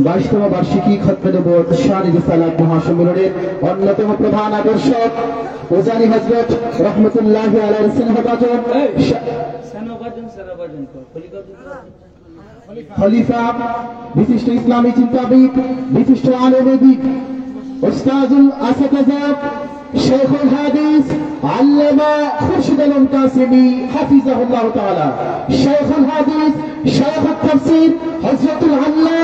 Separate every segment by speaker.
Speaker 1: 22তম বার্ষিকী খতমে নবুয়ত শানি রিসালাত মহাসম্মেলনের অন্যতম প্রধান আদর্শক ওজানি হযরত রাহমাতুল্লাহি আলাইহির স্নেহভাজন খলিফা বিশিষ্ট ইসলামী চিন্তাবিদ বিশিষ্ট আলেম দিক উস্তাদুল আসাতিজা শেখুল হাদিস আল্লামা খুরশিদ আলম কাসেমি হাফিজাহুল্লাহ তাআলা শেখুল হাদিস শেখুত তাফসীর হযরতুল আল্লাহ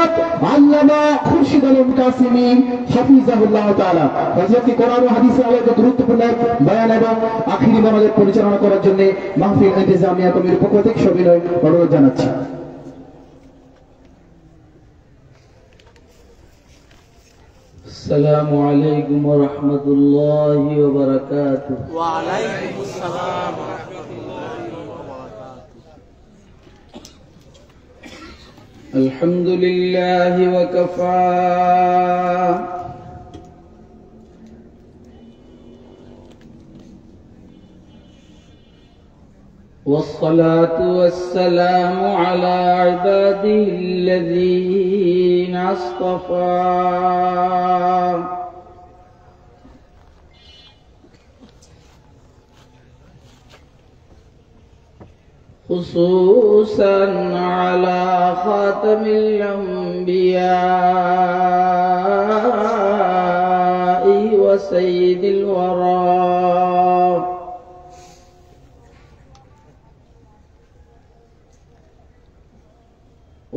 Speaker 1: আল্লামা খুরশিদ আলম কাসেমি হাফিজাহুল্লাহ তাআলা হযরত কোরআন ও হাদিসের আলোকে গুরুত্বপূর্ণ বয়ান এবং আখিরি মোনাজাত পরিচালনা করার জন্য মাহফিল ইন্তেজামিয়া কমিটির পক্ষ থেকে সবিনয় অনুরোধ জানাচ্ছি।
Speaker 2: السلام عليكم ورحمة الله وبركاته.
Speaker 3: وعليكم السلام ورحمة الله وبركاته.
Speaker 2: الحمد لله وكفى والصلاة والسلام على عباده الذين اصطفى خصوصا على خاتم الأنبياء وسيد الورى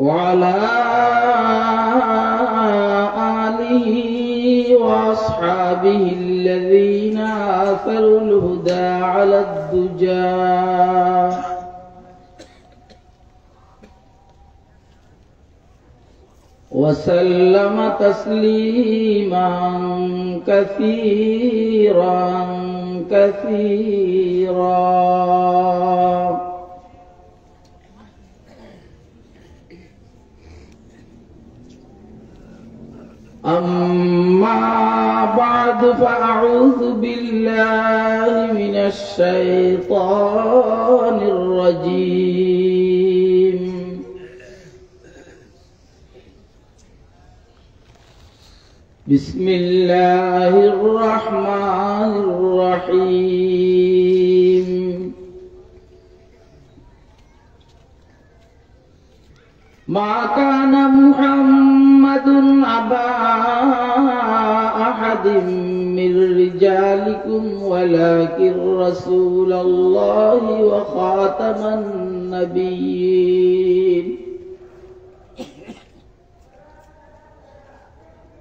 Speaker 2: وعلى آله وأصحابه الذين آثروا الهدى على الدجى وسلم تسليما كثيرا كثيرا. أما بعد فأعوذ بالله من الشيطان الرجيم. بسم الله الرحمن الرحيم. ما كان محمد أبا أحد من رجالكم ولكن رسول الله وخاتم النبيين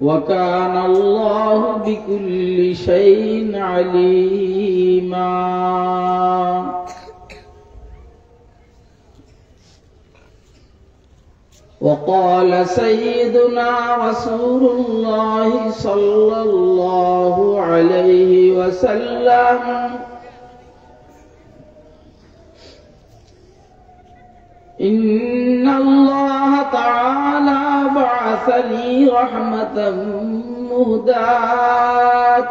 Speaker 2: وكان الله بكل شيء عليما. وقال سيدنا رسول الله صلى الله عليه وسلم إن الله تعالى بعث لي رحمة مهداة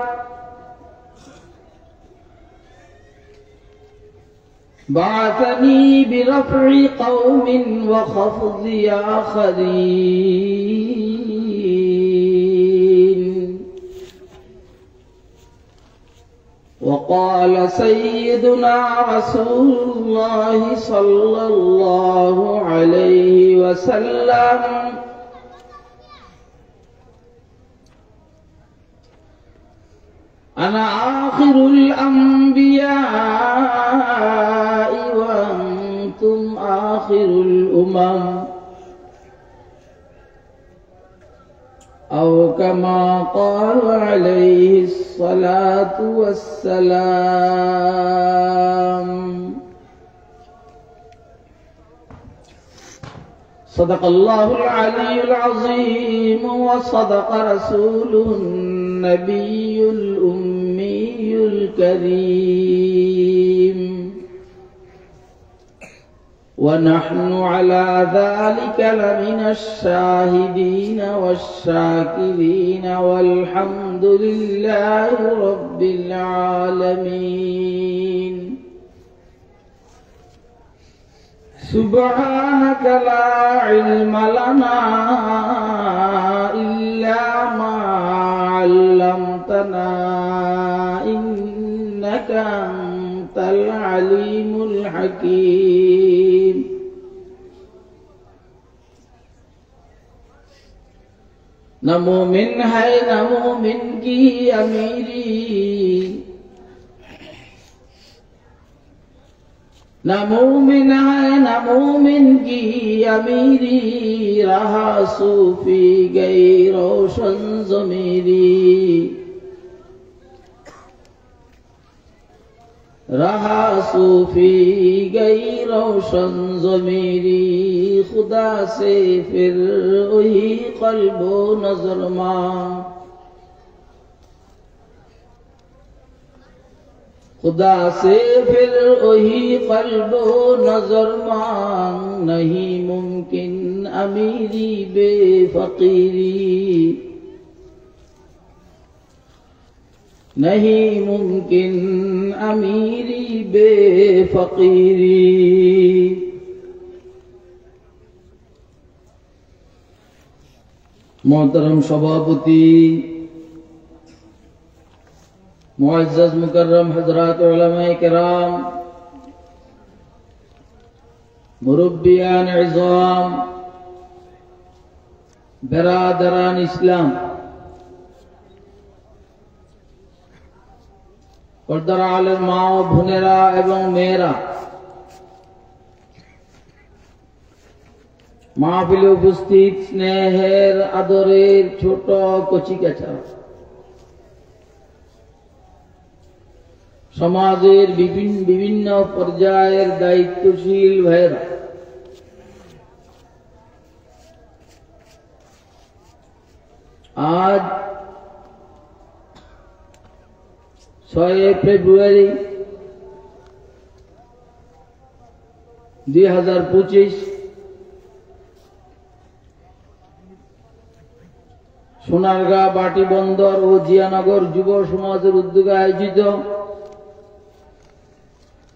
Speaker 2: بعثني برفع قوم وخفض آخرين. وقال سيدنا رسول الله صلى الله عليه وسلم أنا آخر الأنبياء وأنتم آخر الأمم أو كما قال عليه الصلاة والسلام. صدق الله العلي العظيم وصدق رسوله النبي الأمي الكريم ونحن على ذلك لمن الشاهدين والشاكرين والحمد لله رب العالمين. سبحانك لا علم لنا أنت العليم الحكيم न मोमिन है न मोमिन की अमीरी न मोमिन है न मोमिन की अमीरी रहा सूफी गई रोशन ज़मीरी रहा सूफी गई रोशन ज़मीरी खुदा से फिर वही क़ल्बो नज़र मां खुदा से फिर वही क़ल्बो नज़र मांग नहीं मुमकिन अमीरी बेफ़क़ीरी नहीं मुमकिन अमीरी बेफ़क़ीरी मोहतरम सभापति मुअज़्ज़ज़ मुकर्रम हज़रात उलमाए किराम मुरब्बियान इज़ाम बिरादरान इस्लाम पर्दार आलेर मा ओ बोनेरा एवं मेয়েরা মাহফিলে উপস্থিত স্নেহের আদরের ছোট কচিকাঁচা সমাজের বিভিন্ন পর্যায়ের দায়িত্বশীল ভাইরা আজ 6 ফেব্রুয়ারি 2025 সোনারগাঁ বাটি বন্দর ও জিয়ানগর যুব সমাজের উদ্যোগে আয়োজিত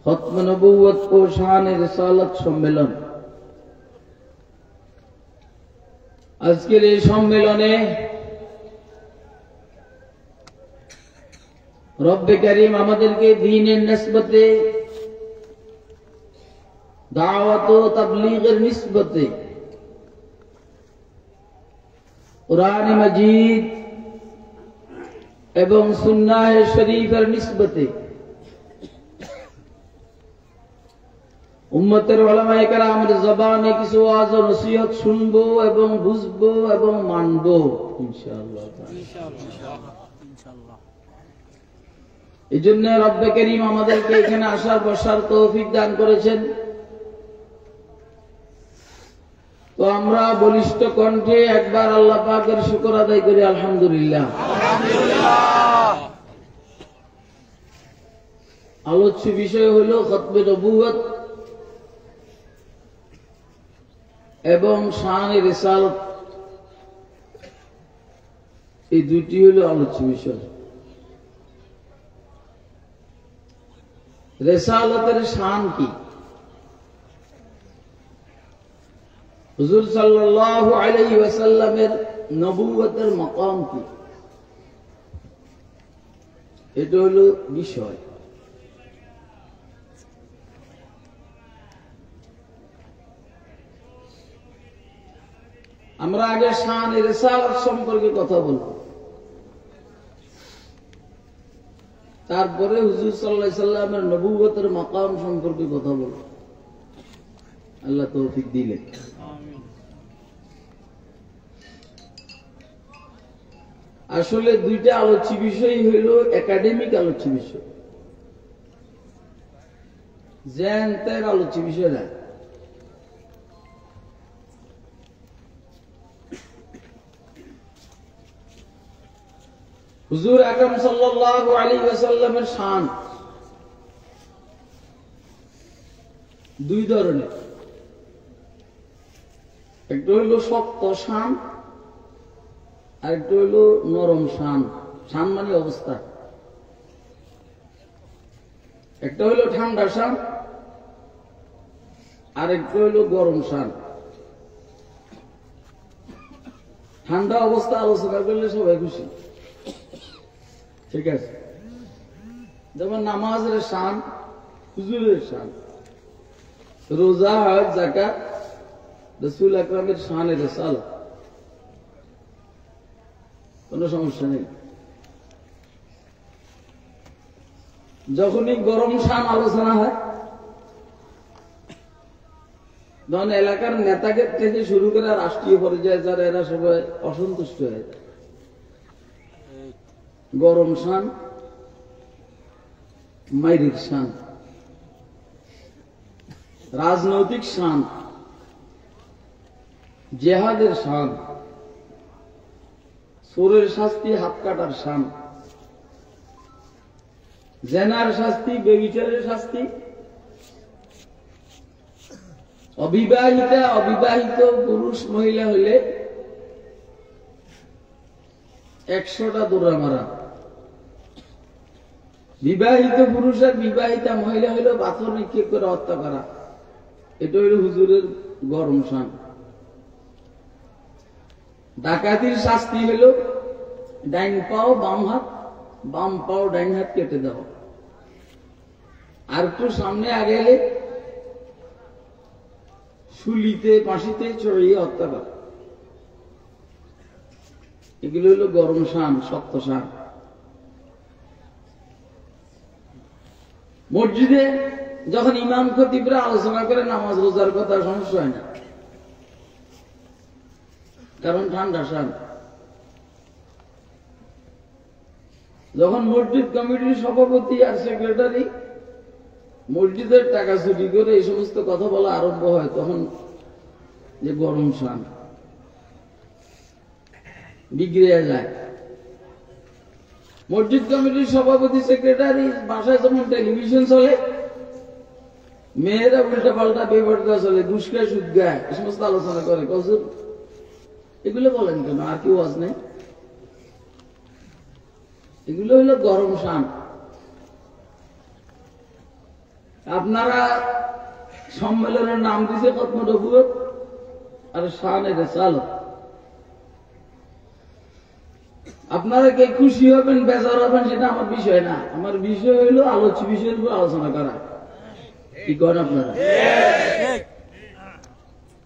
Speaker 2: খতমে নবুয়ত ও শানে রিসালাত সম্মেলন। আজকের এই সম্মেলনে রব্বে করিম আমাদেরকে দ্বীনের নিসবতে দাওয়াত ও তাবলীগের নিসবতে কুরআন মজিদ এবং সুন্নাহ শরীফের নিসবতে উম্মতের উলামায়ে কেরামের জবানে কিছু ওয়াজ ও নসিহত শুনবো এবং বুঝবো এবং মানবো ইনশাআল্লাহ। এজন্য রব্বে করিম আমাদেরকে এখানে আসার বসার তৌফিক দান করেছেন। তো আমরা বলিষ্ঠ কণ্ঠে একবার আল্লাহ পাকের শুকর আদায় করি আলহামদুলিল্লাহ। আলোচ্য বিষয় হলো খতমে নবুয়ত এবং শানে রিসালাত, এই দুটি হলো আলোচ্য বিষয়। রিসালাতের শান কি, হুজুর সাল্লাল্লাহু আলাইহি ওয়াসাল্লামের নবুয়তের মাকাম কি, এটা হলো বিষয়। আমরা আগে শান রিসালাত সম্পর্কে কথা বলব, তারপরে হুজুর সাল্লাল্লাহু আলাইহি ওয়াসাল্লামের নবুয়তের মাকাম সম্পর্কে কথা বলব, আল্লাহ তৌফিক দিলেন। আসলে দুইটা আলোচ্য বিষয় হইল একাডেমিক আলোচ্য বিষয়, জ্ঞানের আলোচ্য বিষয় না। হুজুর আকরাম সাল্লাল্লাহু আলাইহি ওয়াসাল্লামের শান দুই ধরনের, একটা হইল শক্ত শান আর একটা হইল নরম শান। শান মানে অবস্থা। একটা হইল ঠান্ডা শান আর একটা হইল গরম শান। ঠান্ডা অবস্থা আলোচনা করলে সবাই খুশি, ঠিক আছে। যেমন নামাজের শান, হুজুরের শান, রোজা, হজ, যাকাত রাসূল আকরামের শানে রিসালাত, কোনো সমস্যা নেই। যখনই গরম শান আলোচনা হয়, তখন এলাকার নেতাকে থেকে শুরু করে রাষ্ট্রীয় পর্যায়ে যারা এরা সবাই অসন্তুষ্ট হয়ে যায়। গরম শান, মাইরির শান, রাজনৈতিক শান, জেহাদের শান, চোরের শাস্তি, হাত কাটার শান, জেনার শাস্তি, বেবিচারের শাস্তি, অবিবাহিত পুরুষ মহিলা হইলে 100টা দৌড়া মারা, বিবাহিত পুরুষ আর বিবাহিতা মহিলা হইলে পাথর নিক্ষেপ করে হত্যা করা। এটা হইল হুজুরের গরম শান। ডাকাতির শাস্তি হইল ডাইন পাও বাম হাত, বাম পাও ডাইন হাত কেটে দেওয়া। আর একটু সামনে আগে এলে শুলিতে ফাঁসিতে চড়িয়ে হত্যা করা। এগুলো হইল গরম শান, শক্ত শান। মসজিদে যখন ইমাম খতিবরা আলোচনা করে নামাজ রোজার কথা, সমস্যা হয় না, কারণ ঠান্ডা শান। যখন মসজিদ কমিটির সভাপতি আর সেক্রেটারি মসজিদের টাকা চুরি করে এই সমস্ত কথা বলা আরম্ভ হয়, তখন যে গরম শান বিগড়ে যায়। মসজিদ কমিটির সভাপতি সেক্রেটারি বাসায় যেমন টেলিভিশন চলে, মেয়েরা উল্টা পাল্টা বেপরদা চলে, ঘুষ খায়, সুদ গায়, এই সমস্ত আলোচনা করে। কসুর এগুলো বলেন কেন? আর কি ওয়াজ নেই? এগুলো হইল গরম শান। আপনারা সম্মেলনের নাম দিছে খতম নবুয়ত আর শানে রিসালাত। আপনারা কে খুশি হবেন বেজার হবেন সেটা আমার বিষয় না। আমার বিষয় হইল আলোচ্য বিষয়ের উপর আলোচনা করা। কি করেন আপনারা?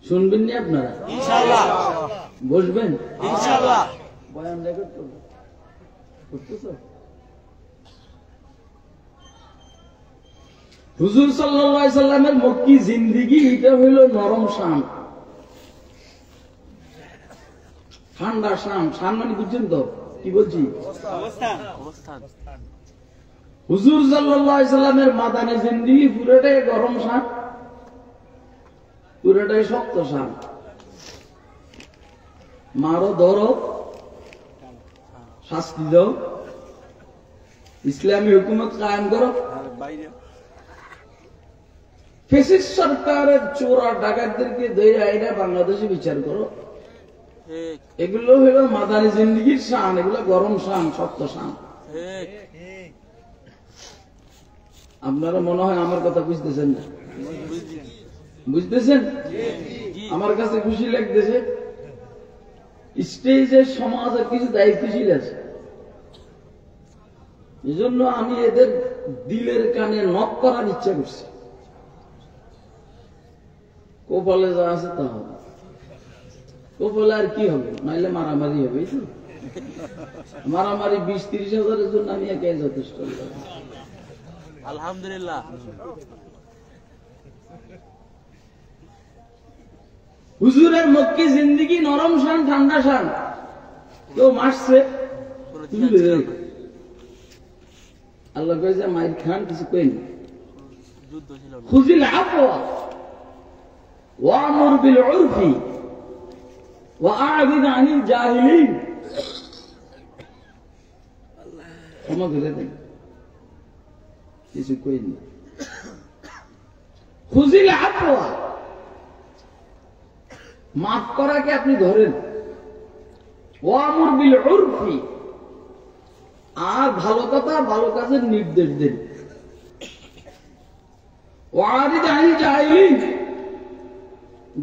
Speaker 2: শুনবেন নি আপনারা?
Speaker 3: ইনশাআল্লাহ
Speaker 2: বসবেন
Speaker 3: ইনশাআল্লাহ।
Speaker 2: বয়ান রেকর্ড করবেন, করতেছ? হুজুর সাল্লাল্লাহু আলাইহি সাল্লামের মক্কি জিন্দেগি এটা হইল নরম শান, ঠান্ডা শান। শান মানে বুঝছেন তো কি বলছি?
Speaker 3: অবস্থান।
Speaker 2: হুজুর সাল্লাল্লাহু আলাইহি সাল্লামের মাদানী জিন্দেগি পুরোটাই গরম শান, পুরোটাই শক্ত শান। মারো, ধরো, শাস্তি দাও, ইসলামী হুকুমত কায়েম করো,
Speaker 3: বাইরে
Speaker 2: ফেসিস সরকারের চোরা ডাকাতদেরকে ধরে আইনা বাংলাদেশে বিচার করো।
Speaker 3: ঠিক
Speaker 2: এগুলো হইল মাদানী জিন্দেগির শান। এগুলো গরম শান, শক্ত শান।
Speaker 3: ঠিক
Speaker 2: আপনারা মনে হয় আমার কথা বুঝতেছেন না?
Speaker 3: বুঝছি।
Speaker 2: বুঝতেছেন?
Speaker 3: জি
Speaker 2: আমার কাছে খুশি লাগতেছে। স্টেজের সমাজের কিছু দায়িত্বশীল আছে, এজন্য আমি এদের দিলের কানে নক করার ইচ্ছা করছি। কপালে যা আছে তা হবে, কপালে আর কি হবে? নাইলে মারামারি হবে। এই তো মারামারি 20-30 হাজারের জন্য আমি একাই যথেষ্ট।
Speaker 3: আলহামদুলিল্লাহ।
Speaker 2: হুজুরের মক্কি জিন্দেগি নরম শান, ঠান্ডা শান। কেউ মারছে, আল্লাহ কয়েছে মাইর খান, কিছু কইনি।
Speaker 3: যুদ্ধ ছিল না।
Speaker 2: খুযিল আফওয়া ওয়া'মুর বিল উরফি ওয়া'আরিদ আনিল জাহিলিন। ক্ষমা করে দেন, কিছু কইনি। খুযিল আফওয়া, মাফ করাকে আপনি ধরেন। ওয়া'মুর বিল উরফি, আর ভালো কথা ভালো কাজের নির্দেশ দেন। ওয়া'আরিদ আনিল জাহিলিন,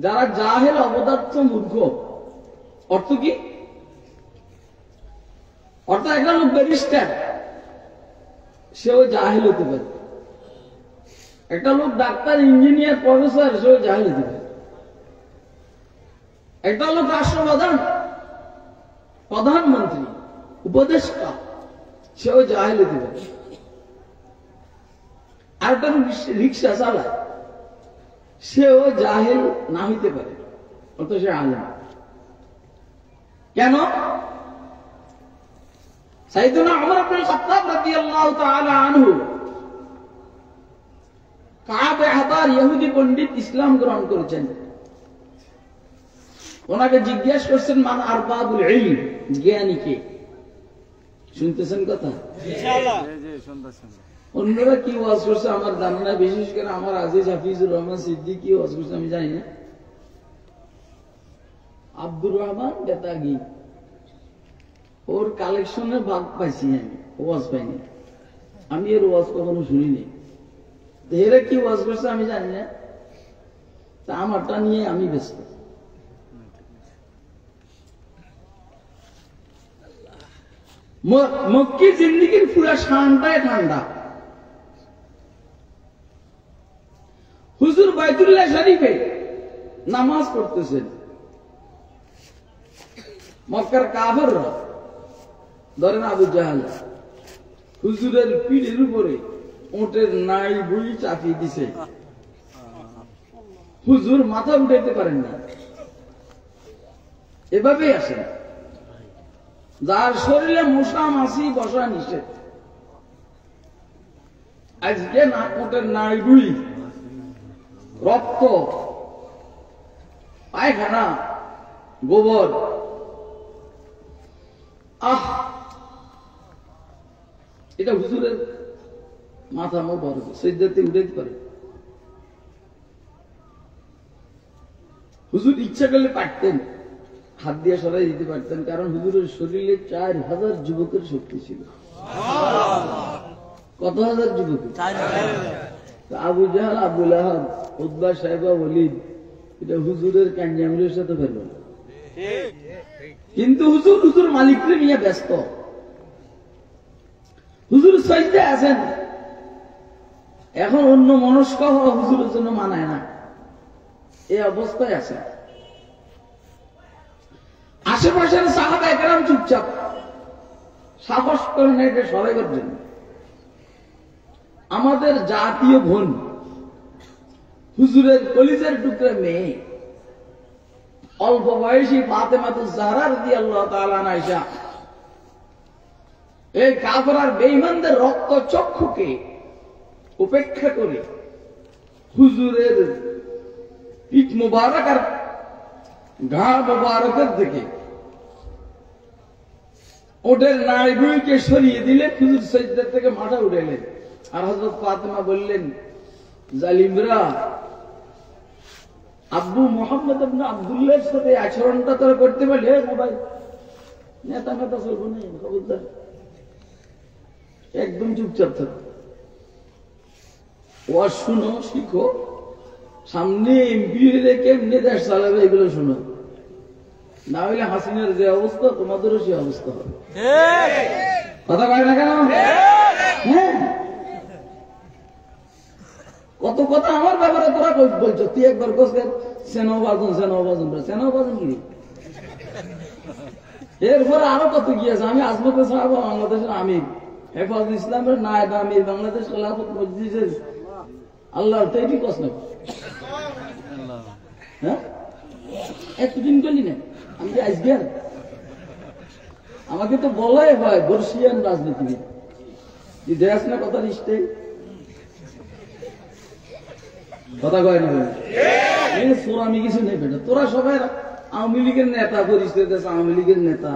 Speaker 2: যারা জাহেল, অপদার্থ, মূর্খ। অর্থ কি? অর্থ একটা লোক ব্যারিস্টার, সেও জাহেল হতে পারে। একটা লোক ডাক্তার, ইঞ্জিনিয়ার, প্রফেসর, সেও জাহেল হতে পারে। একটা লোক রাষ্ট্রপ্রধান, প্রধানমন্ত্রী, উপদেষ্টা, সেও জাহেল হতে পারে। আর একটা রিক্সা চালায়, সেও জাহেল না হইতে পারে, অত সে আলেম। কেন? সাইয়েদুনা ওমর ইবনে খাত্তাব রাদিয়াল্লাহু তাআলা আনহু, কাব আহবার ইহুদি পণ্ডিত ইসলাম গ্রহণ করেছেন। ওনাকে জিজ্ঞেস করছেন মান আরবাবুল ইলম, জ্ঞানী কে? শুনতেছেন কথা? ইনশাআল্লাহ। অন্যরা কি ওয়াজ করছে আমার জানা নাই, বিশেষ করে আমার আজিজ হাফিজুর রহমান সিদ্দিকী কি ওয়াজ করছে আমি জানি না। আব্দুর রহমান বেতাগী, ওর কালেকশনে ভাগ পাইছি আমি, ওয়াজ পাইনি। আমি এর ওয়াজ কখনো শুনিনি। এরা কি ওয়াজ করছে আমি জানি না, তা আমারটা নিয়ে আমি ব্যস্ত। মক্কি জিন্দিগির পুরা শানটাই ঠান্ডা। হুজুর বাইতুল্লাহ শরীফে নামাজ পড়তেছেন, মক্কার কাফেররা, ধরেন আবু জাহাল, হুজুরের পিঠের উপরে ওটের নাই বুই চাপিয়ে দিছে। হুজুর মাথা উঠাইতে পারেন না, এভাবেই আসেন। যার শরীরে মশা মাছি বসা নিষেধ, আজকে ওটের নাই বুই, রক্ত, পায়খানা, গোবর, এটা হুজুরের মাথা মোবার সিজদাতে উঠাইতে পারে। হুজুর ইচ্ছা করলে পারতেন, হাত দিয়ে সরাই দিতে পারতেন, কারণ হুজুরের শরীরে 4000 যুবকের শক্তি ছিল। কত হাজার যুবক? আবু জাহাল, আবু লাহাব, উতবা, সাইবা, ওয়ালিদ, এটা হুজুরের কাঞ্জামিলের সাথে ফেলবেন। কিন্তু হুজুর মালিকরে নিয়ে ব্যস্ত। হুজুর সাজদায় আছেন, এখন অন্য মনস্ক হওয়া হুজুরের জন্য মানায় না, এই অবস্থায় আছে। আশেপাশের সাহাবা একরাম চুপচাপ, সাহস করেন এটা সবাই করছেন। আমাদের জাতীয় বোন, হুজুরের কলিজার টুকরা মেয়ে, অল্প বয়সী ফাতেমাতুজ জাহরা রাদিয়াল্লাহু তাআলা আনহা, এই কাফের আর বেঈমানদের রক্ত চক্ষুকে উপেক্ষা করে হুজুরের পিঠ মুবারক আর ঘা মুবারকের থেকে ওদের নাড়িভুঁড়িকে সরিয়ে দিলেন, হুজুর সাজদা থেকে মাথা উঠাইলেন। আর হযরত ফাতেমা বললেন, জালিমরা, আব্বু মুহাম্মদ ইবনে আব্দুল্লাহর সাথে আচরণটা তোরা করতে পারলে মোবাইল নেতা নেতা চলবো না, খবরদার, একদম চুপচাপ থাকো, ওয়াজ শুনো, শিখো, সামনে এমপি হলে কেমনে দেশ চালাবে এগুলো শুনো, না হইলে হাসিনার যে অবস্থা তোমাদেরও সে অবস্থা হবে। কথা কয় না কেন? হ্যাঁ, কত কথা আমার ব্যাপারে তোরা বলছো। তুই একবার কোসকে সেনাবাজন কি, এরপরে আরো কত কি আছে। আমি আজমতে সাহেব, বাংলাদেশের আমির, হেফাজত ইসলামের নায়েব আমির, বাংলাদেশ খেলাফত মজলিসের আল্লাহর তৈরি কস না। হ্যাঁ, এতদিন করলি না, আমি যে আজকে আমাকে তো বলাই হয় বর্ষিয়ান রাজনীতিবিদ, দেশ না কথা নিশ্চয় কথা কয় না, আমি কিছু নেই বেটা। তোরা সবাই আওয়ামী লীগের নেতা, পরিষদ আওয়ামী লীগের নেতা,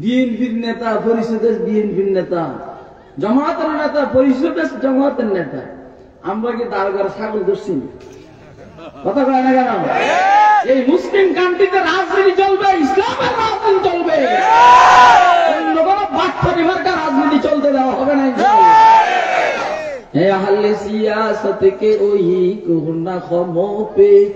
Speaker 2: বিএনপির নেতা, পরিষদ বিএনপির নেতা, জামায়াতের নেতা, পরিষদ জামায়াতের নেতা। আমরা কি দারোগার ছাগল ধরছি? কথা কয় না কেন? এই মুসলিম কান্ট্রিতে রাজনীতি চলবে, ইসলামের রাজনীতি চলবে, অন্য কোন বাটপারি মার্কা রাজনীতি চলতে দেওয়া হবে না। है अहले सियासत के वही कोना खमो पेच,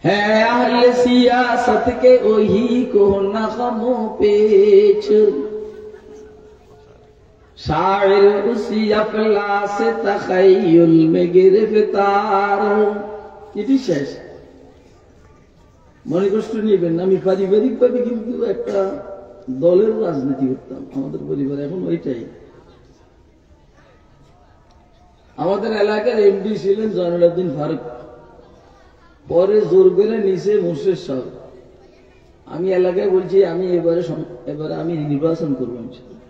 Speaker 2: है अहले सियासत के वही कोना खमो पेच, शायर उसी अफलास तखय्युल में गिरफ्तार। এটি শেষ। মনে কষ্ট নেবেন, আমি পারিবারিক ভাবে কিন্তু একটা দলের রাজনীতি করতাম আমাদের পরিবারে, এখন ওইটাই। আমাদের এলাকার এমডি ছিলেন জয়নুল আবদিন ফারুক, পরে জোর করে নিচে মুর্শেদ সাহেব। আমি এলাকায় বলছি আমি এবারে আমি নির্বাচন করবো ইনশাল্লাহ,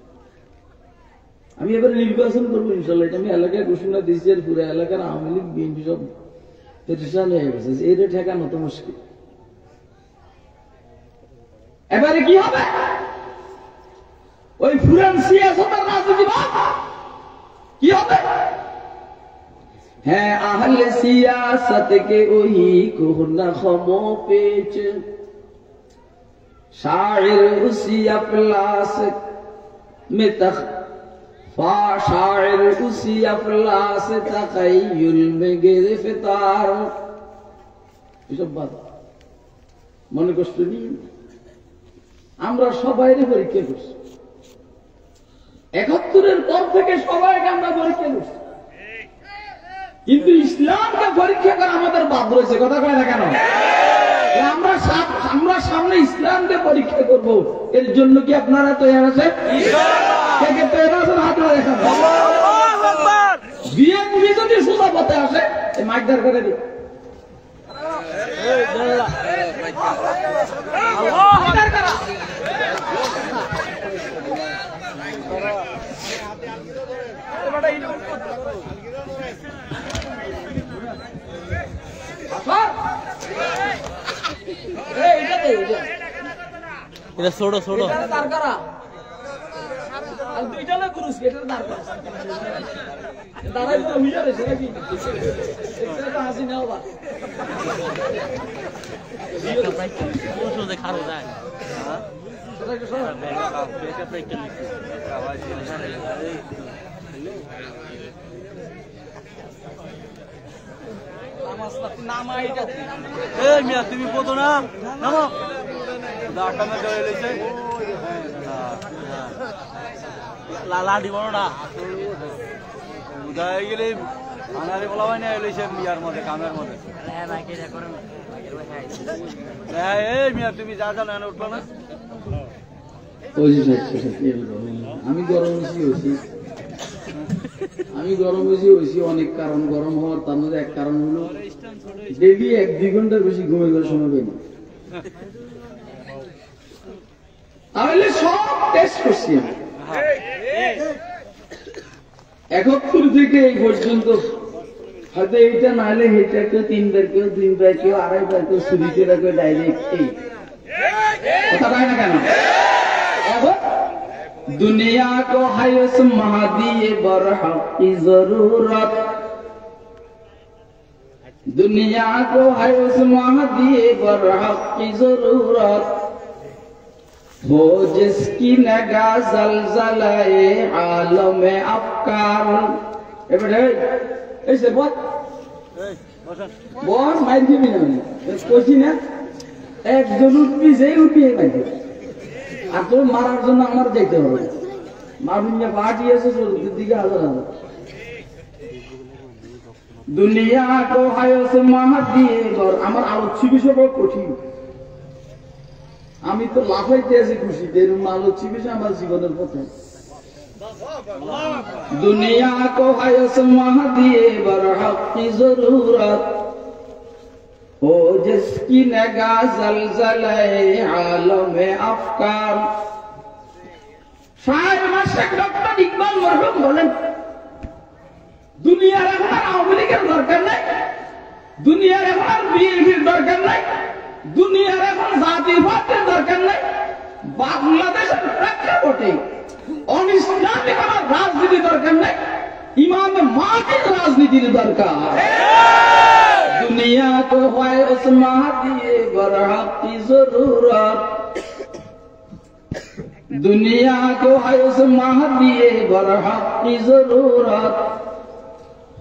Speaker 2: আমি এবারে নির্বাচন করবো ইনশাল্লাহ। এটা আমি এলাকায় ঘোষণা দিয়েছি, আর পুরো এলাকার আওয়ামী লীগ বিএনপি সব প্রতিষ্ঠান হয়ে গেছে, এটা ঠেকানো তো মুশকিল। এবারে কি হবে? ওই ফুরান সিয়াসতের রাজনীতিবাদ কি হবে? है अहल सियासत के वही को नखमों पेच, शायर उसी अफलास में शायर उसी अफलास तखय्युल में गिरफ्तार। এসব বাদ, মনে কষ্ট নিয়ে আমরা সবাইরে পরীক্ষা করছি। 71-এর পর থেকে সবাইকে আমরা পরীক্ষা করছি, কিন্তু ইসলামকে পরীক্ষা করা আমাদের বাদ রয়েছে। কথা কয় না কেন? আমরা সামনে ইসলামকে পরীক্ষা করব, এর জন্য কি আপনারা তৈরি আছেন? বিএনপি যদি সোজা পথে আসে মাইকদার করে দিই।
Speaker 3: এটা ছোট ছোট খারো যায় তুমি বোঝো না, নামো লাডি বড়টা উদয় গেলে আনারে বলা হয় না, এলেছে মিয়ার মধ্যে কামের মধ্যে। তুমি যা জানো এনে উঠলো না।
Speaker 2: আমি গরম বেশি হয়েছি অনেক কারণ। গরম হওয়ার তার মধ্যে এক কারণ হলো ডেলি 1-2 ঘন্টার বেশি ঘুমে গেলে সময় পাই না। তাহলে সব টেস্ট করছি আমি 71 থেকে এই পর্যন্ত। হয়তো এইটা না হলে এটা কেউ 3 বার, কেউ 2 বার, কেউ 2.5 বার, কেউ সুরিতে রাখবে ডাইরেক্ট। এই কথা পায় না কেন? এখন दुनिया को है उस महदी बरहक की जरूरत, दुनिया को है उस महदी बरहक की जरूरत, हो जिसकी नगाह जलजलाए आलम अफकार। ऐसे बहुत माइर भी नहीं कोची ना, एक जरूर भी सही उठी है भाई। আর তোর মারার জন্য আমার যেতে হবে, মারুন না পার্টি আছে দিকে হাজার হাজার। দুনিয়া কো হায়স মাহাদি বর, আমার আলোচ্য বিষয় বড় কঠিন। আমি তো লাফাইতে আছি খুশিতে, এরকম আলোচ্য বিষয় আমার জীবনের পথে। দুনিয়া কো হায়স মাহাদি বর হক কি জরুরত, हो जिसकी नगाह जलजलाए आलम अफकार। शायर मास्टर डॉक्टर इकबाल मरहुम बोलेन, दुनियार এখন আর আওয়ামী লীগের দরকার নাই, দুনিয়ার এখন আর বিএনপির দরকার নাই, দুনিয়ার এখন জাতীয়তাবাদের দরকার নাই। বাংলাদেশের প্রেক্ষাপটে অনিসলামিক আমার রাজনীতি দরকার নাই, ইমাম মাহদির রাজনীতির দরকার। दुनिया को है उस महदी बरहक की जरूरत, दुनिया को है उस महदी बरहक की जरूरत,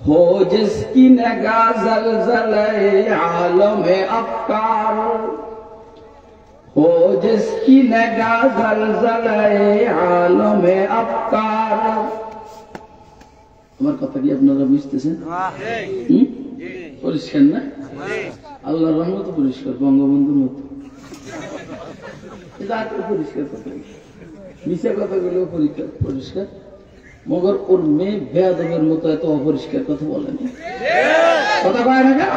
Speaker 2: हो जिसकी नगाह जलजलाए आलम अफकार, हो जिसकी निगाह ज़लज़ले आलमे अफकार। আমার কথা কি আপনারা বুঝতেছেন? পরিষ্কার না? আল্লাহর রহমত পরিষ্কার, বঙ্গবন্ধুর মতো এটা পরিষ্কার কথা, মিশা কথাগুলো পরিষ্কার, মগর ওর মেয়ে বেয়াদবের মতো এত অপরিষ্কার কথা বলেন, কথা কয় না কেন?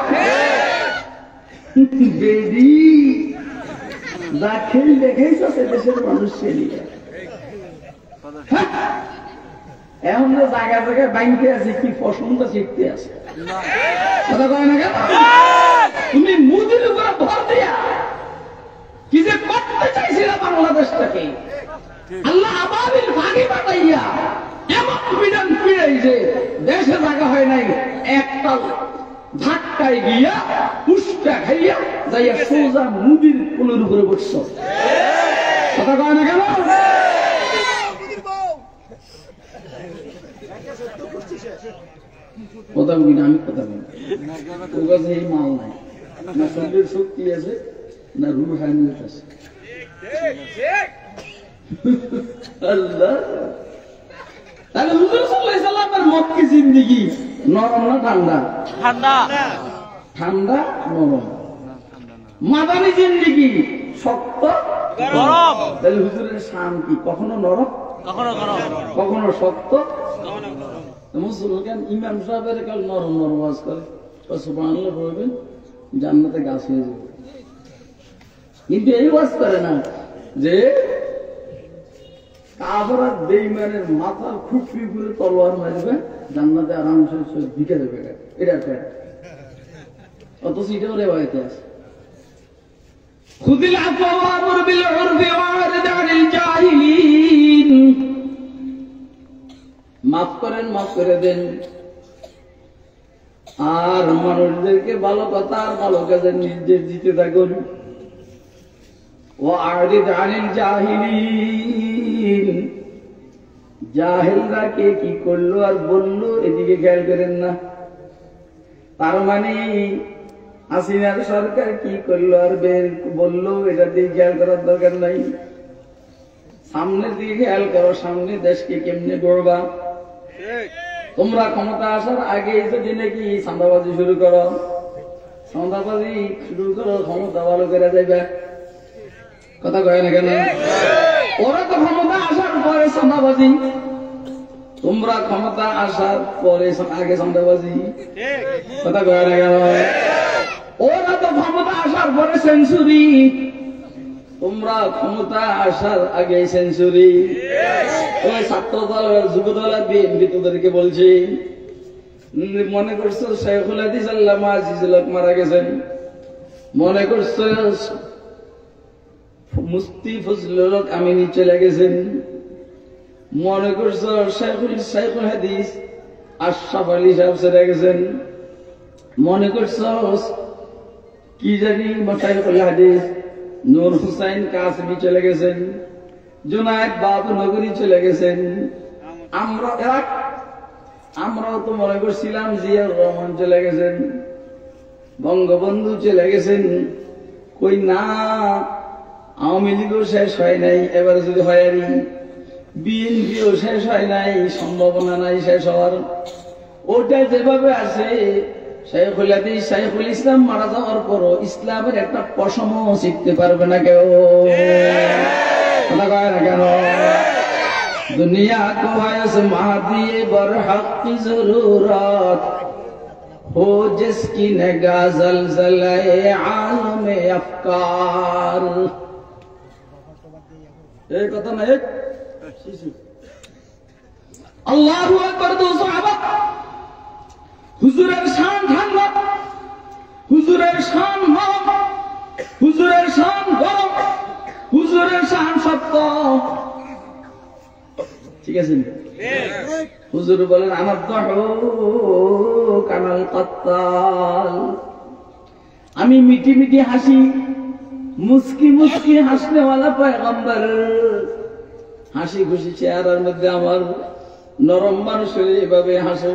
Speaker 2: বেদি যা খেল দেখেছ দেশের মানুষ চেলিয়ে এখন যে জায়গা জায়গায় বাইনতে আছে কি পছন্দটা শিখতে আছে, কথা কয় না কেন? তুমি মুদির উপরে ভর দিয়া কি যে করতে চাইছিল বাংলাদেশটাকে, আল্লাহ আবাবিল ভাগি বানাইয়া এমন বিধান ফিরাইছে দেশে জায়গা হয় নাই, একটা ধাক্কায় গিয়া পুষ্টা খাইয়া যাইয়া সোজা মুদির কোলের উপরে বসছ, কথা কয় না কেন? কথা বলি না, আমি কথা বলি, ওর কাছে এই মাল নাই, না শরীরের শক্তি আছে না রুহানিয়ত আছে। আল্লাহ, তাহলে হুজুর সাল্লাল্লাহু আলাইহি সাল্লামের মক্কি জিন্দেগি নরম না ঠান্ডা? ঠান্ডা। ঠান্ডা নরম। মাদানী জিন্দেগি শক্ত গরম। তাহলে হুজুরের শান্তি কখনো নরম কখনো গরম, কখনো শক্ত কখনো গরম। মুসলমান ইমাম সাহেবের কাল নরম নরম ওয়াজ করে, সুবহানাল্লাহ বলবেন জান্নাতে গাছ হয়ে যাবে, কিন্তু এই ওয়াজ করে না যে কাফের বেঈমানের মাথার খুপড়ি করে তলোয়ার মারবে জান্নাতে আরামসে ঢুকে যাবে, এটা অথচ এটাও রেওয়ায়েতে আছে। খুযিল আফওয়া ওয়া'মুর বিল উরফি ওয়া'রিদ আনিল জাহিলিন, মাফ করেন, মাফ করে দেন, আর মানুষদেরকে ভালো কথা আর ভালো কাজের নির্দেশ দিতে থাকুন। ওয়া'রিদ আনিল জাহিলিন, জাহেলরা কে কি করলো আর বললো এদিকে খেয়াল করেন না। তার মানে হাসিনার সরকার কি করলো আর বের বললো এটা দিয়ে খেয়াল করার দরকার নাই, সামনের দিকে খেয়াল করো, সামনে দেশকে কেমনে গড়বা। তোমরা ক্ষমতা আসার আগে যদি নাকি চাঁদাবাজি শুরু করো, চাঁদাবাজি শুরু করো, ক্ষমতা ভালো করে যাইবে, কথা কয় না কেন? ওরা তো ক্ষমতা আসার পরে চাঁদাবাজি, তোমরা ক্ষমতা আসার পরে আগে চাঁদাবাজি, কথা কয় না কেন? ওরা তো ক্ষমতা আসার পরে সেঞ্চুরি, তোমরা ক্ষমতা আসার আগে সেঞ্চুরি। ওই ছাত্র দল যুব দল বিএনপি তোদেরকে বলছি, মনে করছো শেখুল হাদিস আল্লামা আজিজুল হক মারা গেছেন, মনে করছো মুফতি ফজলুল হক আমিনী চলে গেছেন, মনে করছো শেখুল হাদিস আশরাফ আলী সাহেব চলে গেছেন, মনে করছো কি জানি মাশায়েখুল হাদিস নূর হুসাইন কাসমি চলে গেছেন, জুনায়েদ বাহাদুর নগরী চলে গেছেন। আমরাও তো মনে করছিলাম জিয়াউর রহমান চলে গেছেন, বঙ্গবন্ধু চলে গেছেন, কই না আওয়ামী লীগও শেষ হয় নাই, এবারে যদি হয় বিএনপিও শেষ হয় নাই, সম্ভাবনা নাই শেষ হওয়ার। ওটা যেভাবে আছে শেখুল হাদিস শাইখুল ইসলাম মারা যাওয়ার পরও ইসলামের একটা পশমও শিখতে পারবে না কেউ, কথা কয় না কেন? দুনিয়া কো আয়স মাহদিয়ে বরহক কি জরুরত হো জিসকি নিগাহ জলজলে আলমে আফকার। এই কথা না, আল্লাহু আকবার। তো সাহাবা হুজুরের শান ঠান্ডা, হুজুরের শান নরম, হুজুরের শান গরম, হুজুরের শান সত্য, ঠিক আছে? হুজুর বলেন আমার কানাল কাত্তাল, আমি মিটি মিটি হাসি, মুস্কি মুস্কি হাসনেওয়ালা পয়গম্বর। হাসি খুশি চেহারার মধ্যে আমার নরম মানুষ হলে এভাবে হাসে,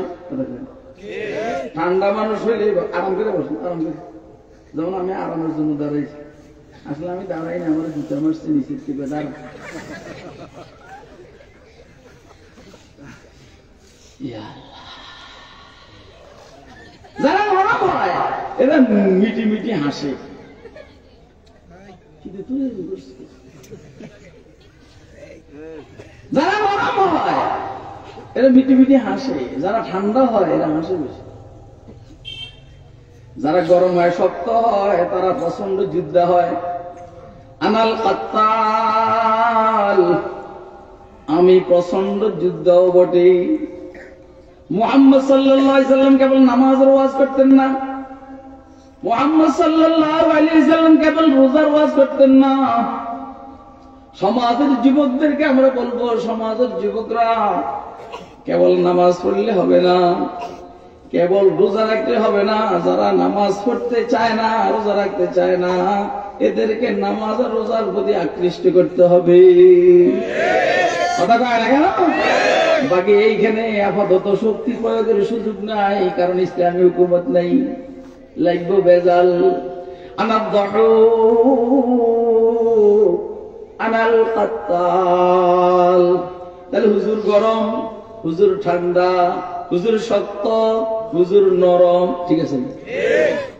Speaker 2: ঠান্ডা মানুষ হইলে আরাম করে বসুন, আরাম করে। যেমন আমি আরামের জন্য দাঁড়াইছি, আসলে আমি দাঁড়াই না, আমার জুতা মারছে নিচের থেকে দাঁড়া। যারা নরম হয় এরা মিটি মিটি হাসে, যারা নরম হয় এরা মিটি মিটি হাসে, যারা ঠান্ডা হয় এরা হাসে বেশি। যারা গরম হয় শক্ত হয় তারা প্রচন্ড যোদ্ধা হয়। আনাল কাত্তাল, আমি প্রচন্ড যোদ্ধাও বটে। মুহাম্মদ সাল্লাল্লাহু আলাইহি সাল্লাম কেবল নামাজের ওয়াজ করতেন না, মুহাম্মদ সাল্লাল্লাহু আলাইহি সাল্লাম কেবল রোজার ওয়াজ করতেন না। সমাজের যুবকদেরকে আমরা বলবো, সমাজের যুবকরা কেবল নামাজ পড়লে হবে না, কেবল রোজা রাখতে হবে না। যারা নামাজ পড়তে চায় না, রোজা রাখতে চায় না, এদেরকে নামাজ আর রোজার প্রতি আকৃষ্ট করতে হবে। কথা কয় না কেন? বাকি এইখানে আপাতত শক্তি প্রয়োগের সুযোগ নাই, কারণ ইসলামী হুকুমত নাই, লাগবে বেজাল। আনাল কাত্তাল, তাহলে হুজুর গরম, হুজুর ঠান্ডা, হুজুর শক্ত, হুজুর নরম, ঠিক আছে?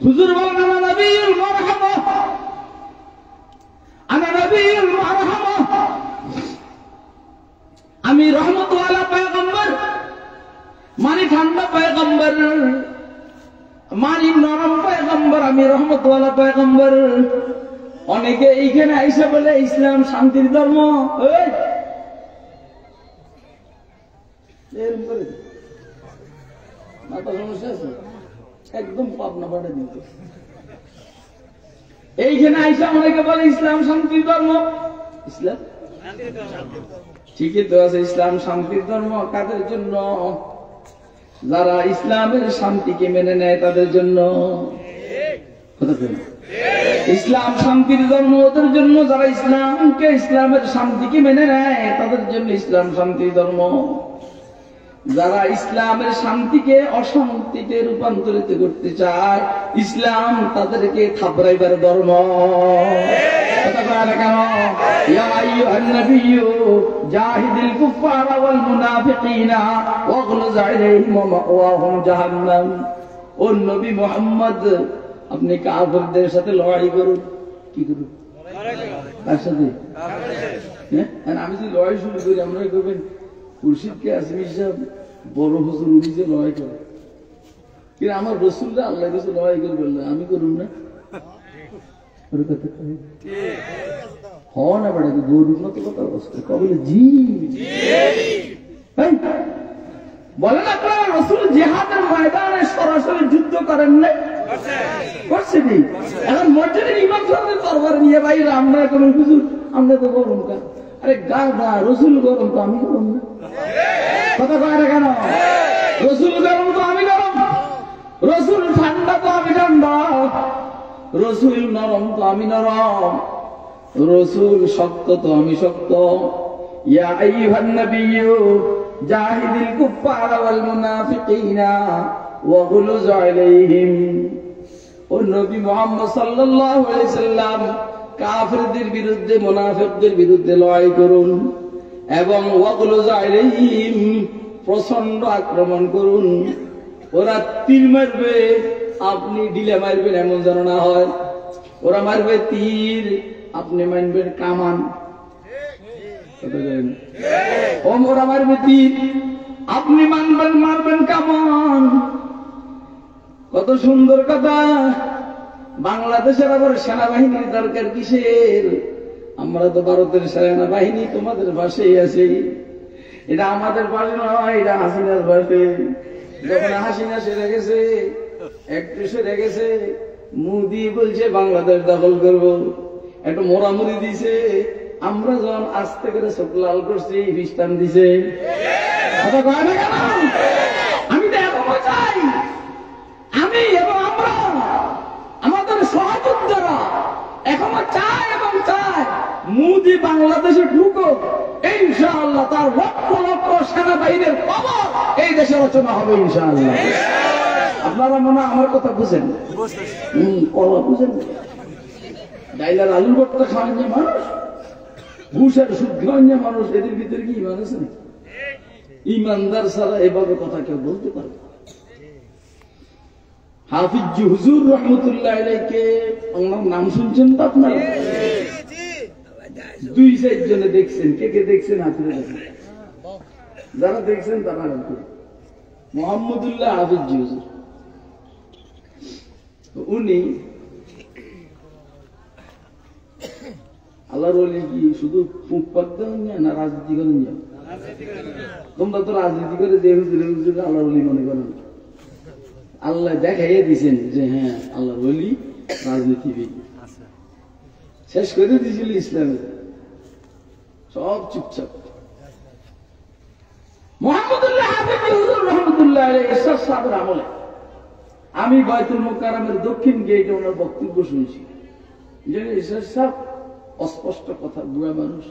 Speaker 2: হুজুর বলেন আনা নবিয়ুল মারহামা, আনা নবিয়ুল মারহামা, আমি রহমতওয়ালা পয়গম্বর, মানে ঠান্ডা পয়গম্বর, মানে নরম পয়গম্বর, আমি রহমতওয়ালা পয়গম্বর। অনেকে এইখানে আইসা বলে ইসলাম শান্তির ধর্ম, মাথা সমস্যা আছে, একদম পাবনা পাঠে দিত। এইখানে আইসা অনেকে বলে ইসলাম শান্তির ধর্ম। ইসলাম ঠিকই তো আছে, ইসলাম শান্তির ধর্ম কাদের জন্য? যারা ইসলামের শান্তিকে মেনে নেয় তাদের জন্য। ইসলাম শান্তির ধর্ম ওদের জন্য, যারা ইসলামকে, ইসলামের শান্তিকে মেনে নেয় তাদের জন্য ইসলাম শান্তির ধর্ম। যারা ইসলামের শান্তিকে অশান্তিতে রূপান্তরিত করতে চায়, ইসলাম তাদেরকে থাপড়াইবার ধর্ম। কেন? ইয়া আইয়ুহান নাবিয়্যু জাহিদিল কুফারা ওয়াল মুনাফিকিনা ওয়াগলুজ আলাইহিম ওয়া মাওয়াহুম জাহান্নাম। ও নবী মুহাম্মদ, আপনি কাফেরদের সাথে লড়াই করুন। কি করুন? কার সাথে? আমি যদি লড়াই শুরু করি, আমরা করবেন মুর্শিদকে আসমির সাহেব বড় হুজুর, উনি যে লড়াই করে, কিন্তু আমার রসুলরা আল্লাহ কাছে লড়াই করে বললেন, আমি করুন না। না বেড়া গরুর মতো কথা অবস্থা কবলে জি বলেন, আপনারা রসুল জিহাদের ময়দানে সরাসরি যুদ্ধ করেন না? করছে কি? এখন মসজিদের ইমাম সাহেবের দরবারে নিয়ে বাইরে আমরা কোন হুজুর, আমরা তো গরম কেন? আরে গা গা, রসুল গরম তো আমি গরম না। কথা কয় না কেন? রসুল গরম তো আমি গরম, রসুল ঠান্ডা তো আমি ঠান্ডা, রসুল নরম তো আমি নরম, রসুল শক্ত তো আমি শক্ত। ইয়া আইয়ুহান নাবিয়্যু জাহিদিল কুফারা ওয়াল মুনাফিকিনা ওয়াগলুজ আলাইহিম। ও নবী মুহাম্মদ সাল্লাল্লাহু আলাইহি সাল্লাম, কাফিরদের বিরুদ্ধে, মুনাফিকদের বিরুদ্ধে লড়াই করুন এবং ওয়াগলুজ আলাইহিম, প্রচন্ড আক্রমণ করুন। ওরা তীর মারবে, আপনি ঢিলে মারবেন এমন যেন না হয়। ওরা মারবে তীর, আপনি মারবেন কামান। ওরা মারবে তীর, আপনি মারবেন কামান। কত সুন্দর কথা! বাংলাদেশের আবার সেনাবাহিনীর দরকার কিসের? আমরা তো ভারতের সেনাবাহিনী তোমাদের পাশেই আছি। এটা আমাদের পাশে নয়, এটা হাসিনার পাশে। যখন হাসিনা সেরে গেছে, একটু সেরে গেছে, মোদি বলছে বাংলাদেশ দখল করব, একটু মোরামুরি দিছে। আমরা যখন আস্তে করে চোখ লাল করছি, খ্রিস্টান দিছে। আমি তো এখনো চাই, আমি এবং আমরা, আমাদের সহযোদ্ধারা এখনো চায় এবং চায় মোদি বাংলাদেশে ঢুকুক। ইনশাআল্লাহ তার লক্ষ লক্ষ সেনাবাহিনীর খবর এই দেশে রচনা হবে ইনশাআল্লাহ। আপনারা মনে আমার কথা বুঝেন? কলা বুঝেন? ডাইলার আলুর ভর্তা খাওয়ান যে মানুষ, ঘুষ আর সুদ খাওয়ান যে মানুষ, এদের ভিতরে কি ইমান আছে? ইমানদার ছাড়া এভাবে কথা কেউ বলতে পারবে না। হাফিজ হুজুর রহমতুল্লাহ আলাইকে ওনার নাম শুনছেন তো আপনারা? 2-4 জনে দেখছেন, কে কে দেখছেন হাতে দেখেন, যারা দেখছেন তারা মোহাম্মদুল্লাহ হাফিজ হুজুর। উনি আল্লাহর ওলি কি শুধু ফুঁক পাকতে না রাজনীতি করেন? তোমরা তো রাজনীতি করে যে হুজুর হুজুর আল্লাহর ওলি মনে করেন। আল্লাহ দেখাইয়া দিয়েছেন যে হ্যাঁ আল্লাহর ওলি রাজনীতিবিদ, শেষ করে দিয়েছিল ইসলামের সব চুপচাপ। মুহাম্মদুল্লাহ হাফিজ হুজুর রহমতুল্লাহ আলাইহি ইরশাদ সাহেবের আমলে আমি বাইতুল মুকাররমের দক্ষিণ গেটে ওনার বক্তব্য শুনছি। যে ইরশাদ সাহেব অস্পষ্ট কথা, বুড়া মানুষ,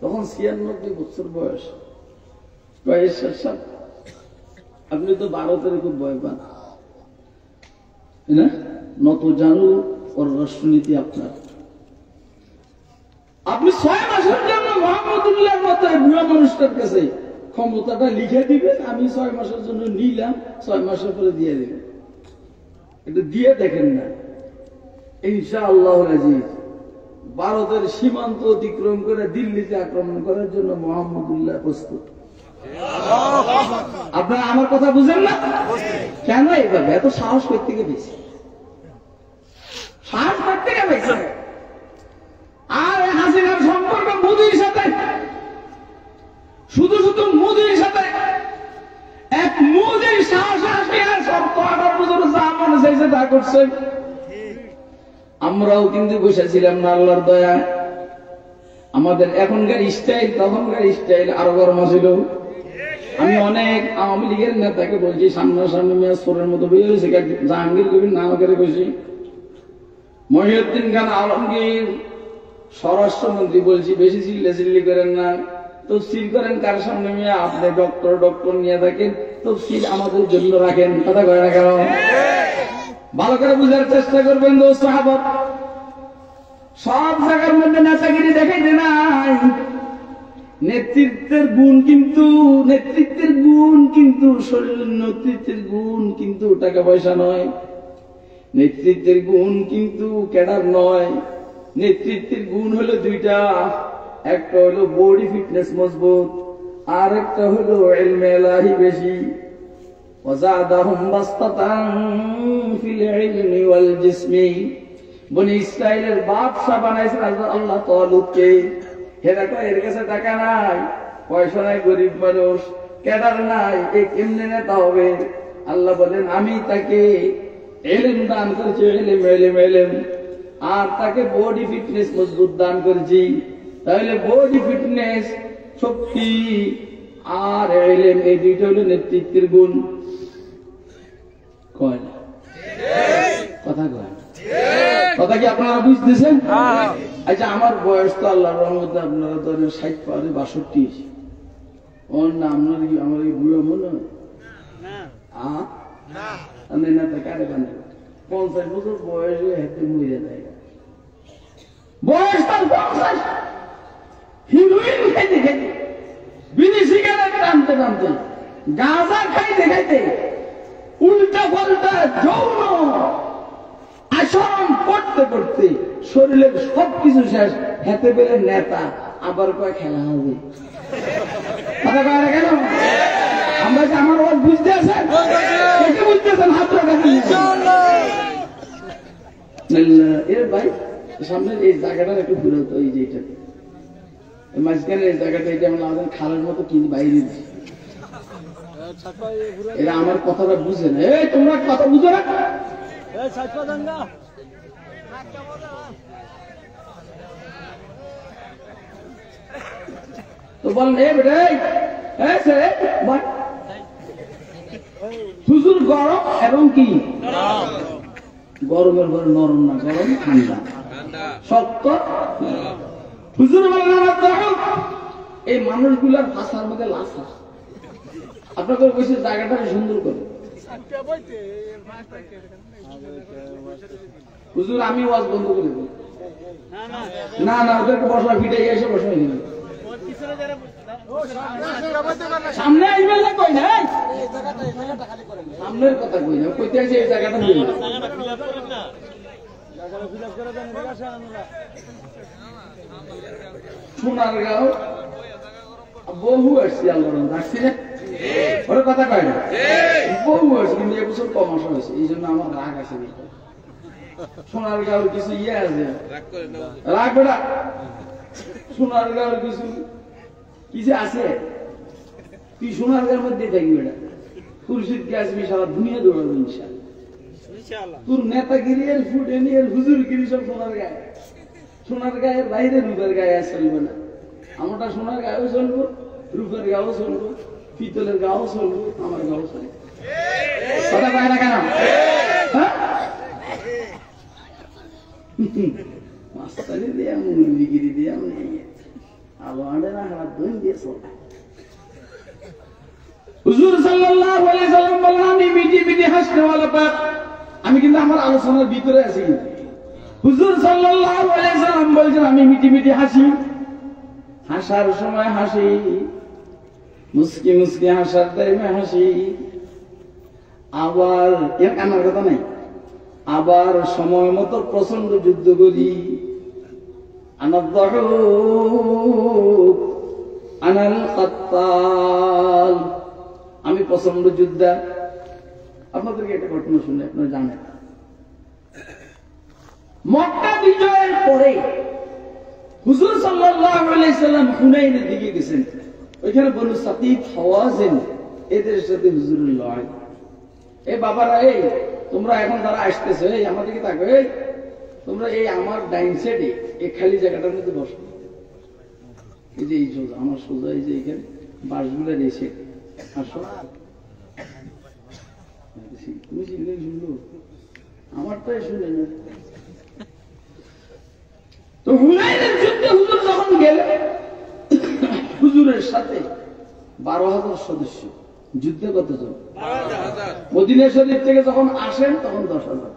Speaker 2: তখন 96 বছর বয়স। ইরশাদ সাহেব আপনি তো ভারতের খুব ভয় পান না, নত জানু পররাষ্ট্রনীতি আপনার, আপনি 6 মাসের জন্য মুহাম্মদুল্লাহর মতো বুড়া মানুষটার কাছে ক্ষমতাটা লিখে দিবেন, আমি 6 মাসের জন্য নিলাম, 6 মাসের পরে দিয়ে দিবেন। এটা দিয়ে দেখেন না, ইনশাআল্লাহ আজিজ ভারতের সীমান্ত অতিক্রম করে দিল্লিতে আক্রমণ করার জন্য মুহাম্মদুল্লাহ প্রস্তুত। আপনারা আমার কথা বুঝেন না? কেন এইভাবে এত সাহস করতে গিয়ে বেশি সাহস করতে গিয়ে বেশি? আর হাসিনার সম্পর্ক মোদির সাথে, শুধু শুধু মোদির সাথে এক মোদির সাহস আসে আর সব 18 বছর যা মনে চাইছে তা করছে। আমরাও কিন্তু বসেছিলাম না আল্লাহর দয়া। আমাদের এখনকার স্টাইল তখনকার স্টাইল আরো গরম ছিল। আমি অনেক আওয়ামী লীগের নেতাকে বলছি, সামনাসামনি মেয়ে সোরের মতো বেরিয়ে হয়েছে, জাহাঙ্গীর কবির নাম করে বসি, মহিউদ্দিন খান আলমগীর স্বরাষ্ট্রমন্ত্রী বলছি, বেশি চিল্লি করেন না, তফসিল করেন কার সামনে মেয়ে, আপনি ডক্টর নিয়ে থাকেন, তফসিল আমাদের জন্য রাখেন। কথা কয় না কেন? ভালো করে বুঝার চেষ্টা করবেন দোস্ত সাহাবত। সব জায়গার মধ্যে নেতাগিরি দেখাইতে নাই, নেতৃত্বের গুণ কিন্তু শরীরের নেতৃত্বের গুণ কিন্তু টাকা পয়সা নয়, নেতৃত্বের গুণ কিন্তু ক্যাডার নয়। নেতৃত্বের গুণ হলো 2টা, একটা হলো বডি ফিটনেস মজবুত, আর একটা হলো ইলমে ইলাহি বেশি। ওয়াজাদাহুম বাসতাতান ফিল ইলমি ওয়াল জিসমি। বনি ইসরাইলের বাদশা বানাইছেন আল্লাহ তাআলাকে। হেরাকা এর কাছে টাকা নাই, পয়সা নাই, গরিব মানুষ, ক্যাডার নাই, এ কেমনে নেতা হবে? আল্লাহ বলেন আমি তাকে ইলম দান করেছি, ইলম, আর তাকে বডি ফিটনেস মজবুত দান করেছি। তাহলে বডি ফিটনেস, শক্তি আর ইলম, এই 2টা হলো নেতৃত্বের গুণ। কয় না? কথা কয় না? কথা কি আপনারা বুঝতেছেন? আচ্ছা, আমার বয়স তো আল্লাহর রহমতে আপনারা তো 60 পারে 62। ওর না আপনার কি আমার এই বুড়ো মনে হয়? না তো কারে বানে 50 বছর বয়সে হাতে মরে যায়, বয়স তার 50, হিরোইন খাইতে খাইতে, বিড়ি সিগারেট টানতে টানতে, গাঁজা খাইতে খাইতে, উল্টা পাল্টা যৌন আচরণ করতে করতে শরীরের সবকিছু শেষ, হেতে পেলে নেতা, আবার কয় খেলা হবে। কথা কয় না কেন? আমরা যে আমার ওয়াজ বুঝতে আছেন, বুঝতেছেন, হাত এর ভাই সামনের এই জায়গাটার একটু ঘুরত, এই যে এটা মাঝখানে এই জায়গাটা, এটা আমরা আমাদের খালের মতো কিনে বাইরে দিচ্ছি। এরা আমার কথাটা বুঝে না। এই তোমরা কথা বুঝো না? তো বলেন এ বেটা, হুজুর গরম এবং কি গরমের পরে নরম না, গরম ঠান্ডা শক্ত। হুজুর বলেন এই মানুষগুলার ভাষার মধ্যে লাসা। আপনাকে বলছি জায়গাটা সুন্দর করে। হুজুর আমি ওয়াজ বন্ধ করে দিই, না না ওদেরকে বসা ফিটে এসে বসাই নিন সামনে আসবেন না কই নাই সামনের কথা কই না কইতে আছে এই জায়গাটা নিয়ে সোনারগাঁও বহু আসছি আল্লাহ রাখছি না ওর কথা কয় না বহু আসছে কিন্তু এবছর কম আসা হয়েছে এই জন্য আমার রাগ আছে সোনারগাঁওর কিছু ইয়ে আছে রাগ বেটা সোনারগাঁওর কিছু কিছু আছে তুই সোনারগাঁওর মধ্যে থাকবি বেটা খুরশিদকে আসবি সারা দুনিয়া দৌড়াবো ইনশাআল্লাহ তোর নেতাগিরি এর ফুটেনি এর হুজুরগিরি সব সোনার গায়ের বাইরে রূপের গায়ে চলবে না আমারটা সোনার গায়েও চলবো রূপের গাও চলবো পিতলের গাও চলবো আমার গাও চলবো কথা কয় না কেন মাস্তানি দিয়ে মুরগিগিরি দিয়ে আলো না হাত ধুন দিয়ে চলবে হুজুর সাল্লাল্লাহু আলাইহি সাল্লাম বললেন আমি মিটি মিটি হাসতে ওয়ালা পাক আমি কিন্তু আমার আলোচনার ভিতরে আছি হুজুর সাল্লাল্লাহু আলাইহি সাল্লাম বলেন আমি মিটি মিটি হাসি হাসার সময় হাসি মুস্কি মুস্কি হাসার টাইমে হাসি আবার এর কান্নার কথা নাই আবার সময় মতো প্রচন্ড যুদ্ধ করি আনাদাহু আনাল কাত্তাল আমি প্রচন্ড যোদ্ধা আপনাদেরকে একটা ঘটনা শুনে আপনারা জানেন মক্কা বিজয়ের পরে হুজুর সাল্লাল্লাহু আলাইহি সাল্লাম হুনাইনের দিকে গেছেন ওইখানে বনু সাকিফ হাওয়াজিন এদের সাথে হুজুরের লড়াই এই বাবারা এই তোমরা এখন যারা আসতেছো এই আমাদেরকে তাকো এই তোমরা এই আমার ডাইন সাইডে এই খালি জায়গাটার মধ্যে বসো এই যে এই সোজা আমার সোজা এই যে এখানে বাসগুলোর এসে আসো তুমি শিখলে শুনলো আমারটাই শুনে না তো হুনাইনের যুদ্ধে হুজুর যখন গেলে হুজুরের সাথে 12,000 সদস্য যুদ্ধে কতজন 12,000 মদিনা শরীফ থেকে যখন আসেন তখন 10,000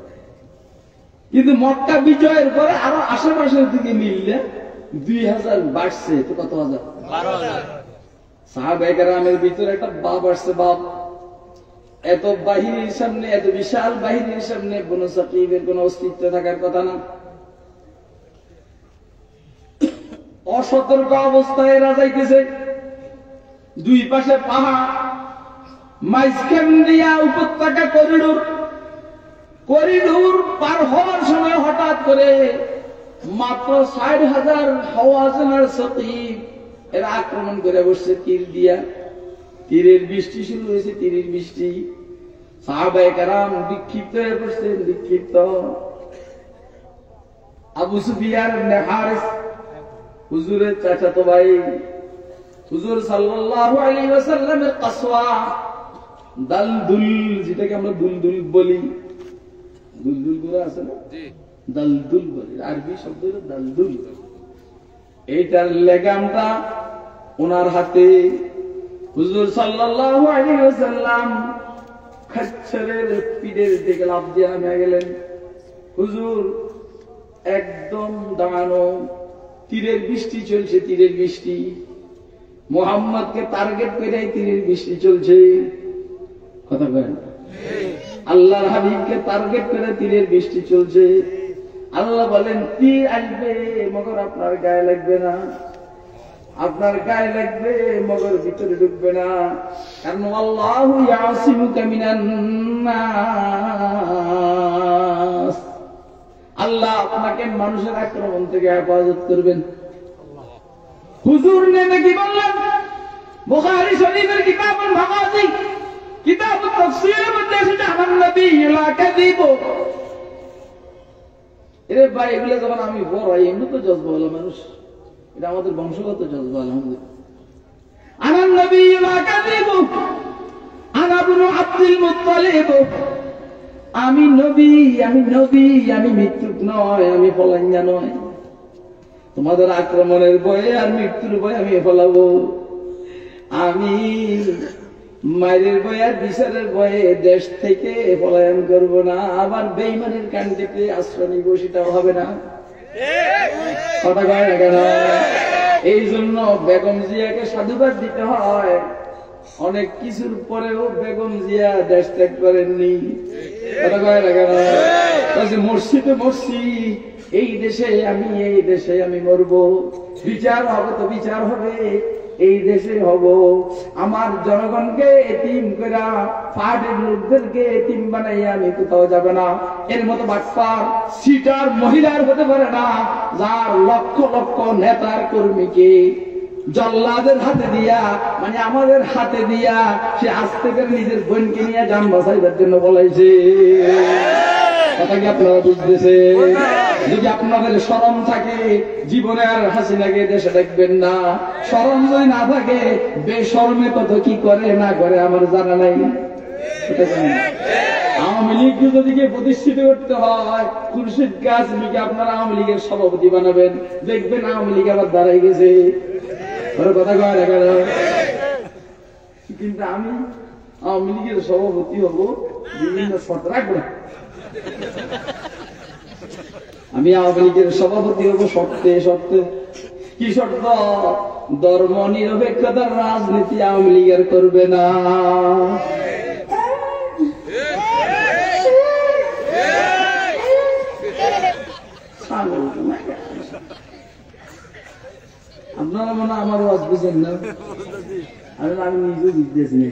Speaker 2: কিন্তু মক্কা বিজয়ের পরে আরো আশেপাশের দিকে মিললে 2,000 বাড়ছে তো কত হাজার 12,000 সাহাবায়ে কেরামের ভিতরে একটা বাপ আসছে বাপ এত বাহিনীর সামনে এত বিশাল বাহিনীর সামনে বনু সাকিফের কোন অস্তিত্ব থাকার কথা না অসতর্ক অবস্থায় এরা যাইতেছে দুই পাশে পাহাড় মাঝখান দিয়া উপত্যকা করিডোর পার হওয়ার সময় হঠাৎ করে মাত্র 60,000 হাওয়াজিনের সাকিফ এরা আক্রমণ করে বসছে তীর দিয়া তীরের বৃষ্টি শুরু হয়েছে তীরের বৃষ্টি সাহাবায়ে কেরাম বিক্ষিপ্ত হয়ে পড়ছেন বিক্ষিপ্ত আবু সুফিয়ান ইবনে হারিস হুজুরের চাচাতো ভাই হুজুর সাল্লাল্লাহু আলাইহি ওয়াসাল্লামের কসওয়া দালদুল যেটাকে আমরা দুলদুল বলি দুলদুল করে আছে না জি দালদুল বলি আরবি শব্দ হলো দালদুল এইটার লেগামটা ওনার হাতে হুজুর সাল্লাল্লাহু আলাইহি ওয়াসাল্লাম খচ্চরের পিঠের দিকে লাফ দিয়ে নেমে গেলেন হুজুর একদম দাঁড়ানো তীরের বৃষ্টি চলছে তীরের বৃষ্টি মুহাম্মদকে টার্গেট করে তীরের বৃষ্টি চলছে কথা বলেন আল্লাহর হাবিবকে টার্গেট করে তীরের বৃষ্টি চলছে আল্লাহ বলেন তীর আসবে মগর আপনার গায়ে লাগবে না আপনার গায়ে লাগবে মগর ভিতরে ঢুকবে না কারণ আল্লাহু ইয়াসিমুকা মিনান নাস আল্লাহ আপনাকে মানুষের আক্রমণ থেকে হেফাজত করবেন হুজুর নেমে কি বললেন বুখারী শরীফের কিতাবুল মাগাজি কিতাবুত তাফসীরের মধ্যে এসেছে আমার নবী লা কাযিব এরে ভাই এগুলো যখন আমি পড়াই এমনি তো জজবা হলো মানুষ এটা আমাদের বংশগত জজবা আলহামদুলিল্লাহ আমার নবী লা কাযিব আনা ইবনু আব্দুল মুত্তালিব আমি নবী আমি মৃত্যুক নয় আমি ফলাইয়া নয় তোমাদের আক্রমণের ভয়ে আর মৃত্যুর ভয়ে আমি ফলাবো আমি মায়ের ভয়ে আর বিচারের ভয়ে দেশ থেকে পলায়ন করব না আবার বেঈমানের কাণ্ডে আশ্রয় নিব সেটাও হবে না কথা কয় না কেন? এই জন্য বেগম জিয়াকে সাধুবাদ দিতে হয়। অনেক কিছুর পরেও বেগম জিয়া দেশ ত্যাগ করেননি। কথা কয় না কেন? মসজিদে মরছি, এই দেশে আমি মরবো, বিচার হবে তো বিচার হবে এই দেশে হব। আমার জনগণকে এতিম করা, পার্টির লোকদেরকে এতিম বানাইয়া আমি কোথাও যাবে না। এর মতো বাটপার সিটার মহিলার হতে পারে না, যার লক্ষ লক্ষ নেতার কর্মীকে জল্লাদের হাতে দিয়া, মানে আমাদের হাতে দিয়া, সে আজ থেকে নিজের বোনকে নিয়ে জান বাঁচাইবার জন্য বলাইছে। কথা কি আপনারা বুঝতেছে? যদি আপনাদের শরম থাকে, জীবনে আর হাসিনাকে দেশে দেখবেন না। শরম যদি না থাকে, বেশরমে কত কি করে না করে আমার জানা নাই। আওয়ামী লীগকে যদি প্রতিষ্ঠিত করতে হয়, খুরশিদ কাসেমীকে আপনারা আওয়ামী লীগের সভাপতি বানাবেন, দেখবেন আওয়ামী লীগ আবার দাঁড়াই গেছে। কথা কয় না কেন? কিন্তু আমি আওয়ামী লীগের সভাপতি হব, বিভিন্ন শর্ত রাখবো না। আমি আওয়ামী লীগের সভাপতি হব শর্তে শর্তে। কি শর্ত? ধর্ম নিরপেক্ষতার রাজনীতি আওয়ামী লীগের করবে না। আপনারা মনে আমার ওয়াজ বুঝেন না? আমি নিজেও বুঝতেছি না,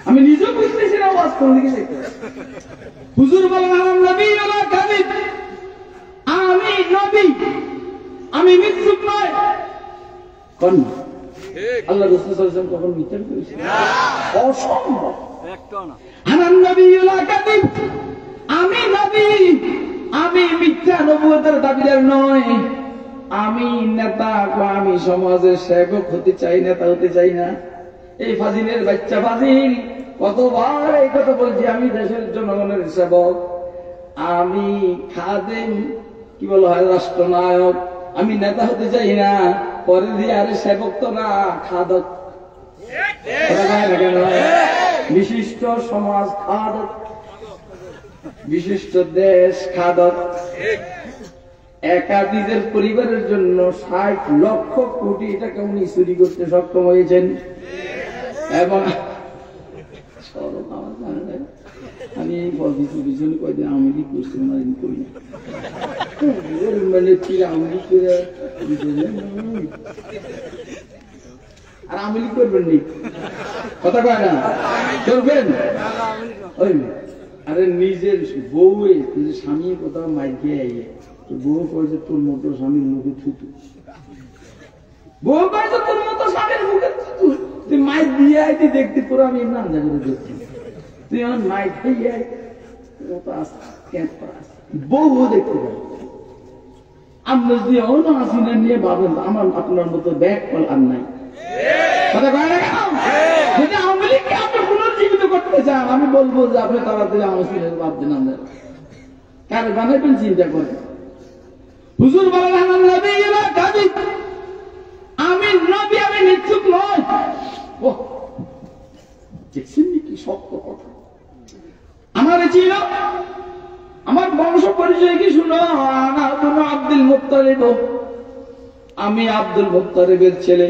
Speaker 2: আমি নিজেও বুঝতেছি না ওয়াজ কোন দিকে যেতে। হুজুর বলেন আমার নবী ওয়া কাযিব, আমি নবী, আমি মিথ্যুক নয়। কোন আল্লাহ রাসূল সাল্লাল্লাহু আলাইহি ওয়াসাল্লাম কখন মিথ্যা করেছেন? অসম্ভব। একটা না। আমার নবী ওয়া কাযিব, আমি নবী, আমি মিথ্যা নবুয়তের দাবিদার নয়। আমি নেতা, আমি সমাজের সেবক হতে চাই, নেতা হতে চাই না। এই ফাজিলের বাচ্চা ফাজিল কতবার এই কথা বলছি, আমি দেশের জনগণের সেবক, আমি খাদেম, কি বলা হয়, রাষ্ট্রনায়ক। আমি নেতা হতে চাই না। পরে দিয়ে আরে সেবক তো না, খাদক। কেন? বিশিষ্ট সমাজ খাদক, বিশিষ্ট দেশ খাদক। একা নিজের পরিবারের জন্য ৬০ লক্ষ কোটি টাকা উনি চুরি করতে সক্ষম হয়েছেন। এবং আমি এই পিছনে কয়দিন আওয়ামী লীগ করছি, করি না মানে আওয়ামী লীগ করে আর আওয়ামী লীগ করবেন নি? কথা কয় না? করবেন? ওই আরে নিজের বউ, নিজের স্বামী কোথাও মাইর খেয়ে আইয়ে, বউ কয়েছে তোর মতো স্বামীর মুখে থুতু, বউ কয়েছে তোর মতো স্বামীর মুখে থুতু, তুই মাইর দিয়ে আইতে দেখতে তোর আমি এমনি আন্দা করে দেখছি, তুই আমার মাইর খেয়ে আই বউ দেখতে পাই। আমরা যদি অন্য হাসিনা নিয়ে ভাবেন আমার আপনার মতো ব্যাগ ফল আর নাই। যদি আওয়ামী লীগকে আপনি পুনর্জীবিত করতে চান, আমি বলবো যে আপনি তাড়াতাড়ি আওয়ামী লীগের বাদ দেন। আমাদের কারে বানাইবেন চিন্তা করেন। হুজুর বলেন আমার নবী ওয়া কাযিব, আমি নবী, আমি মিথ্যুক নয়। দেখছেন কি শক্ত কথা? আমার ছিল, আমার বংশ পরিচয় কি শুনো? আব্দুল মুত্তালিব, আমি আব্দুল মুত্তালিবের ছেলে,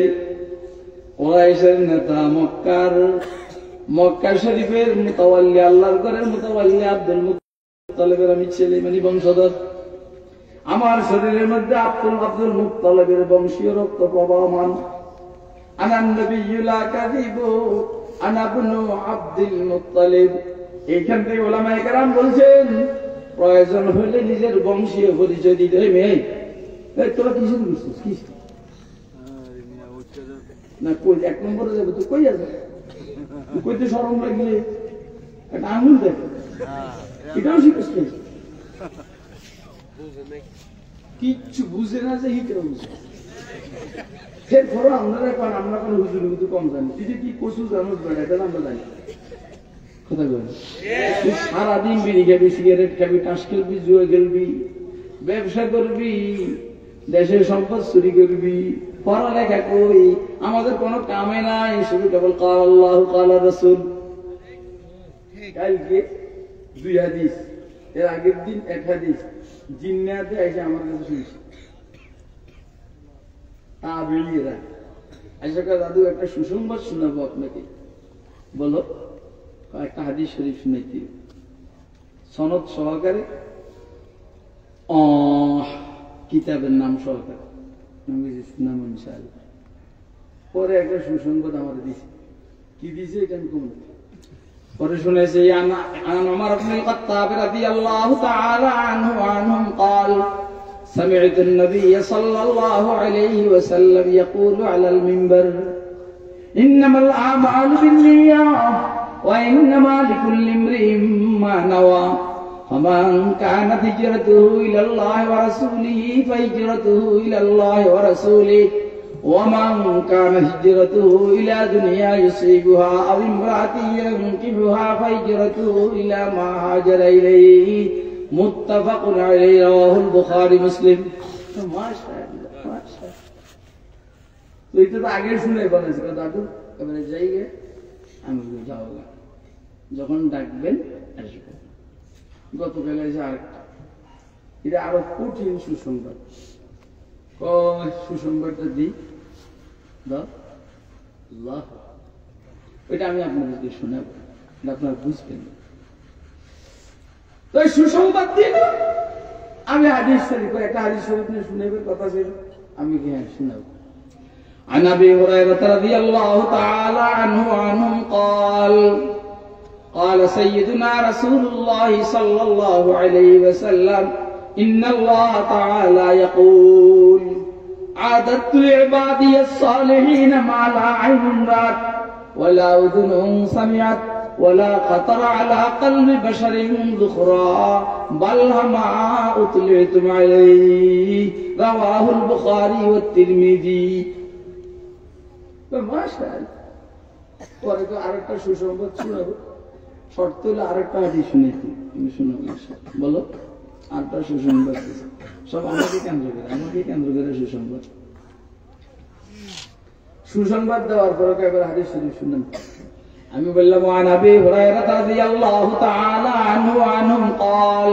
Speaker 2: কুরাইশের নেতা, মক্কা শরীফের মুতাওয়াল্লি, আল্লাহর ঘরের মুতাওয়াল্লি আব্দুল মুত্তালিবের আমি ছেলে, মানে বংশধর। আমার শরীরের মধ্যে আব্দুল মুত্তালিবের বংশীয় রক্ত প্রবাহমান। আনা নবিয়্যু লা কাযিব, আনা ইবনু আব্দুল মুত্তালিব। এইখান থেকে উলামায়ে কেরাম বলছেন, প্রয়োজন হলে নিজের বংশীয় পরিচয় দিতে হবে। এই তোরা কিসের বুঝছিস? কি না কই এক নম্বরে যাবে তো কই আছে? কইতে শরম লাগলে একটা আঙুল দেখ, এটাও শিখেছ? কিচ্ছু বুঝে না যে হিটাও বুঝে। এরপরও আপনারা এখন আমরা কোনো হুজুর কিন্তু কম জানি। তুই যে কি কচু জানোস বেড়া, এটা আমরা জানি। কথা বল, তুই সারাদিন বিড়ি খাবি, সিগারেট খাবি, টাস খেলবি, জুয়া খেলবি, ব্যবসা করবি, দেশের সম্পদ চুরি করবি, পড়ালেখা করি, আমাদের কোনো কামে নাই, শুধু কেবল কাল আল্লাহ কাল রাসূল। কালকে 2 হাদিস, এর আগের দিন এক হাদিস জিন্নাতে এসে আমার কাছে শুনছি তাবেঈরা আচ্ছা দাদু একটা সুসংবাদ শোনাবো আপনাকে বলো একটা হাদিস শরীফ শুনাইতে সনদ সহকারে কিতাবের নাম সহকারে নাম ইনশাআল্লাহ পরে একটা সুসংবাদ আমার দিছে কি দিছে এটা আমি কম পরে শুনেছি আন উমর ইবনে আল-খাত্তাব রাদিয়াল্লাহু তাআলা আনহুম قال سمعت النبي صلى الله عليه وسلم يقول على المنبر إنما الأعمال بالنيات وإنما لكل امرئ ما نوى فمن كانت هجرته إلى الله ورسوله فهجرته إلى الله ورسوله ومن كانت هجرته إلى دنيا يصيبها أو امرأة ينكحها فهجرته إلى ما هاجر إليه متفق عليه رواه البخاري مسلم ما شاء الله ما شاء الله তো এটা তো আগে শুনে বলেছে দাদু এবারে যাই গে আমি যাও যখন ডাকবেন আসবো গতকাল এসে আরেকটা এটা আরো কঠিন সুসংবাদ সুসংবাদটা দিই ওইটা আমি আপনাদেরকে শোনাবো আপনারা বুঝবেন তো সুসংবাদ দিন আমি হাদিস শরীফ একটা হাদিস শরীফ নিয়ে শুনাইবার কথা ছিল আমি কি শোনাবো عن ابي هريره رضي الله تعالى عنهم قال قال سيدنا رسول الله صلى الله عليه وسلم إن الله تعالى يقول عادت لعبادي الصالحين ما لا عين رأت ولا أذن سمعت ولا خطر على قلب بشر ذخرا بل ما أطلعتم عليه رواه البخاري والترمذي ما شاء الله পরে তো আরেকটা সুসংবাদ শোনাবো শর্ত হলে আরেকটা হাদিস শুনেছি তুমি শোনাবো বলো আরেকটা সুসংবাদ সব আমাকে কেন্দ্র করে সুসংবাদ দেওয়ার পরে একবার হাদিস শরীফ শুনেন আমি বললাম عن ابي هريره رضي الله تعالى عنه وعنهم قال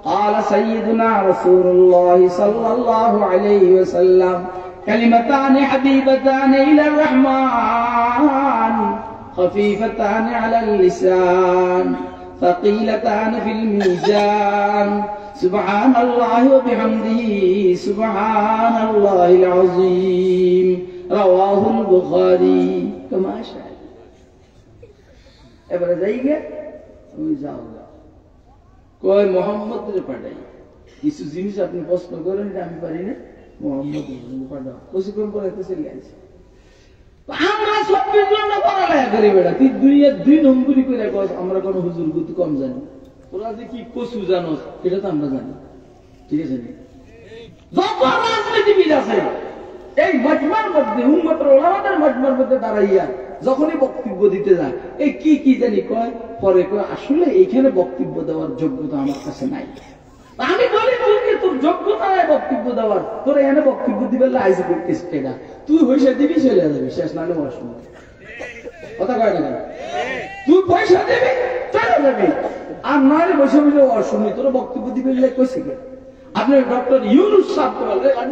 Speaker 2: قال سيدنا رسول الله صلى الله عليه وسلم كلمتان حبيبتان الى الرحمن خفيفتان على اللسان ثقيلتان في الميزان سبحان الله وبحمده سبحان الله العظيم رواه البخاري كما شاء এবারে যাইগে আমি যাও কই মোহাম্মদের পাঠাই কিছু জিনিস আপনি প্রশ্ন করেন এটা আমি পারি না মোহাম্মদের পাঠাও প্রশিক্ষণ করাইতে চলে আসছে আমরা 24 জন পড়ালেখা করি বেটা তুই দুই নম্বরই করে আমরা কোন হুজুর গুতি কম জানি ওরা যে কি কসু জানো এটা তো আমরা জানি ঠিক আছে যত রাজনীতিবিদ আছে এই মজমার মধ্যে উম্মতের ওলামাদের মজমার মধ্যে দাঁড়াইয়া যখনই বক্তব্য দিতে যায় এই কি জানি কয় পরে কয় আসলে এইখানে বক্তব্য দেওয়ার যোগ্যতা আমার কাছে নাই আমি বলি তুই তোর যোগ্যতা নাই বক্তব্য দেওয়ার তোর এখানে বক্তব্য দিবে আইসি করতেছ কেডা তুই পয়সা দিবি চলে যাবি শেষ নালে অসময় কথা কয় না তুই পয়সা দিবি চলে যাবি আর নালে বসে বসে অসময় তোর বক্তব্য দিবে কইছে কে আপনি ডক্টর ইউনুস সাহেবকে বলেন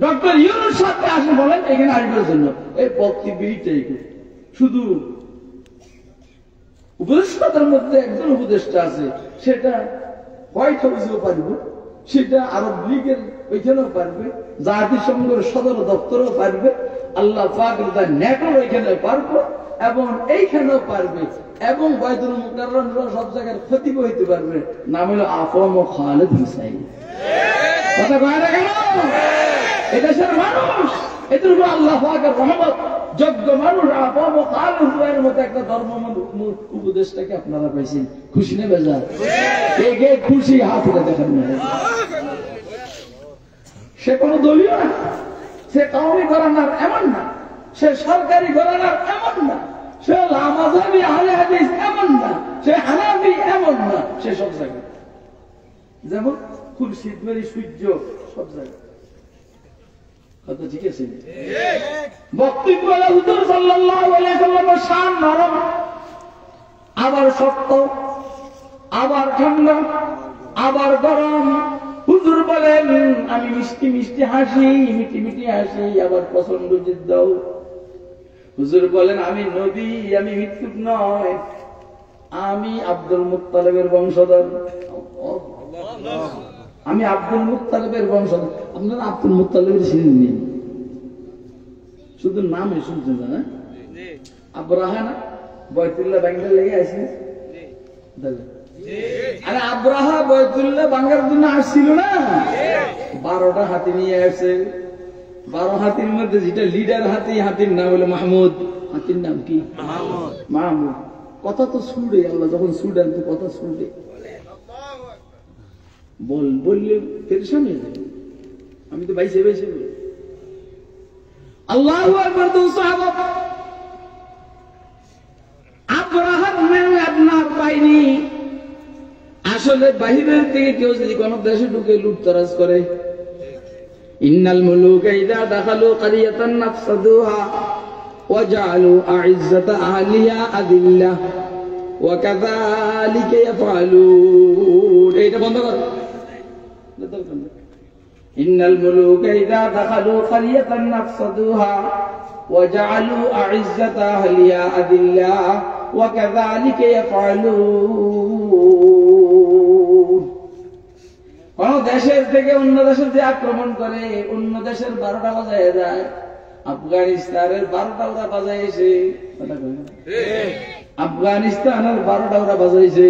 Speaker 2: ডক্টর ইউনুস সাহেবকে আসে বলেন এখানে আসবার জন্য এই বক্তব্যটাই শুধু উপদেষ্টাদের মধ্যে একজন উপদেষ্টা আছে সেটা হোয়াইট হাউসেও পারবে সেটা আরব লীগের ওইখানেও পারবে জাতিসংঘের সদর দপ্তরেও পারবে আল্লাহ পাক তার নেটও এখানে পারবে এবং এইখানেও পারবে এবং বাইতুল মুকাররমের সব জায়গায় খতিব হইতে পারবে নাম হলো আফম খালেদ হুসাইন কথা কয় না কেন এদেশের মানুষ এদের উপর আল্লাহ পাকের রহমত যোগ্য মানুষ আফম খালেদ হুসাইনের মতো একটা ধর্ম উপদেশটাকে আপনারা পাইছেন খুশি না বেজার কে খুশি হাত উঠে দেখেন না সে কোনো দলীয় না সে কওমি ঘরানার এমন না সে সরকারি ঘরানার এমন না সে লামাযাবি আহলে হাদিস এমন না সে হানাফি এমন না সে সব জায়গায় যেমন খুরশিদ মেরি সূর্য সব জায়গায় কথা ঠিক আছে বক্তব্য হুজুর সাল্লাল্লাহু আলাইহি ওয়াসাল্লামের শান নরম আবার শক্ত আবার ঠান্ডা আবার গরম। হুজুর বলেন আমি মিষ্টি মিষ্টি হাসি, মিটি মিটি হাসি, আবার প্রচন্ড যুদ্ধ। হুজুর বলেন আমি নবী, আমি মৃত্যুক নয়, আমি আব্দুল মুত্তালিবের বংশধর। আমি আব্দুল মুত্তালিবের বংশধর। আপনারা আব্দুল মুত্তালিবের চিনেন নি? শুধু নামে শুনছেন না? আব্রাহা না বয়তুল্লাহ ব্যাংকের লেগে আছে। আরে আব্রাহা বয়তুল্লাহ বাঙ্গার জন্য আসছিল না? 12টা হাতি নিয়ে আসছে। 12 হাতির মধ্যে যেটা লিডার হাতি, হাতির নাম হলো মাহমুদ। হাতির নাম কি? মাহমুদ। কথা তো শুনবে, আল্লাহ যখন শুনবেন তো কথা শুনবে, বললে পেরেশান হয়ে যাবে। আমি তো বাইসে বাইসে বলি আল্লাহু আকবার। তো সাহাবা আব্রাহার মেয়ে আপনার পাইনি। আসলে বাহিরের থেকে কেউ যদি কোন দেশে ঢুকে লুটতরাজ করে, ইন্নাল মুলুকা ইযা দাখালু ক্বারিয়াতান নাফসাদুহা ওয়া জাআলু আ'ইজ্জাতা আহলিহা আযিল্লা ওয়া কাযালিকা ইয়াফআলুন। এটা বন্ধ কর। ইন্নাল মুলুকা ইযা দাখালু ক্বারিয়াতান নাফসাদুহা ওয়া জাআলু আ'ইজ্জাতা আহলিহা আযিল্লা ওয়া কাযালিকা ইয়াফআলুন। কোন দেশের থেকে অন্য দেশের যে আক্রমণ করে, অন্য দেশের 12টা বাজায় যায়। আফগানিস্তানের 12টা ওরা বাজাইছে, আফগানিস্তানের 12টা ওরা বাজাইছে,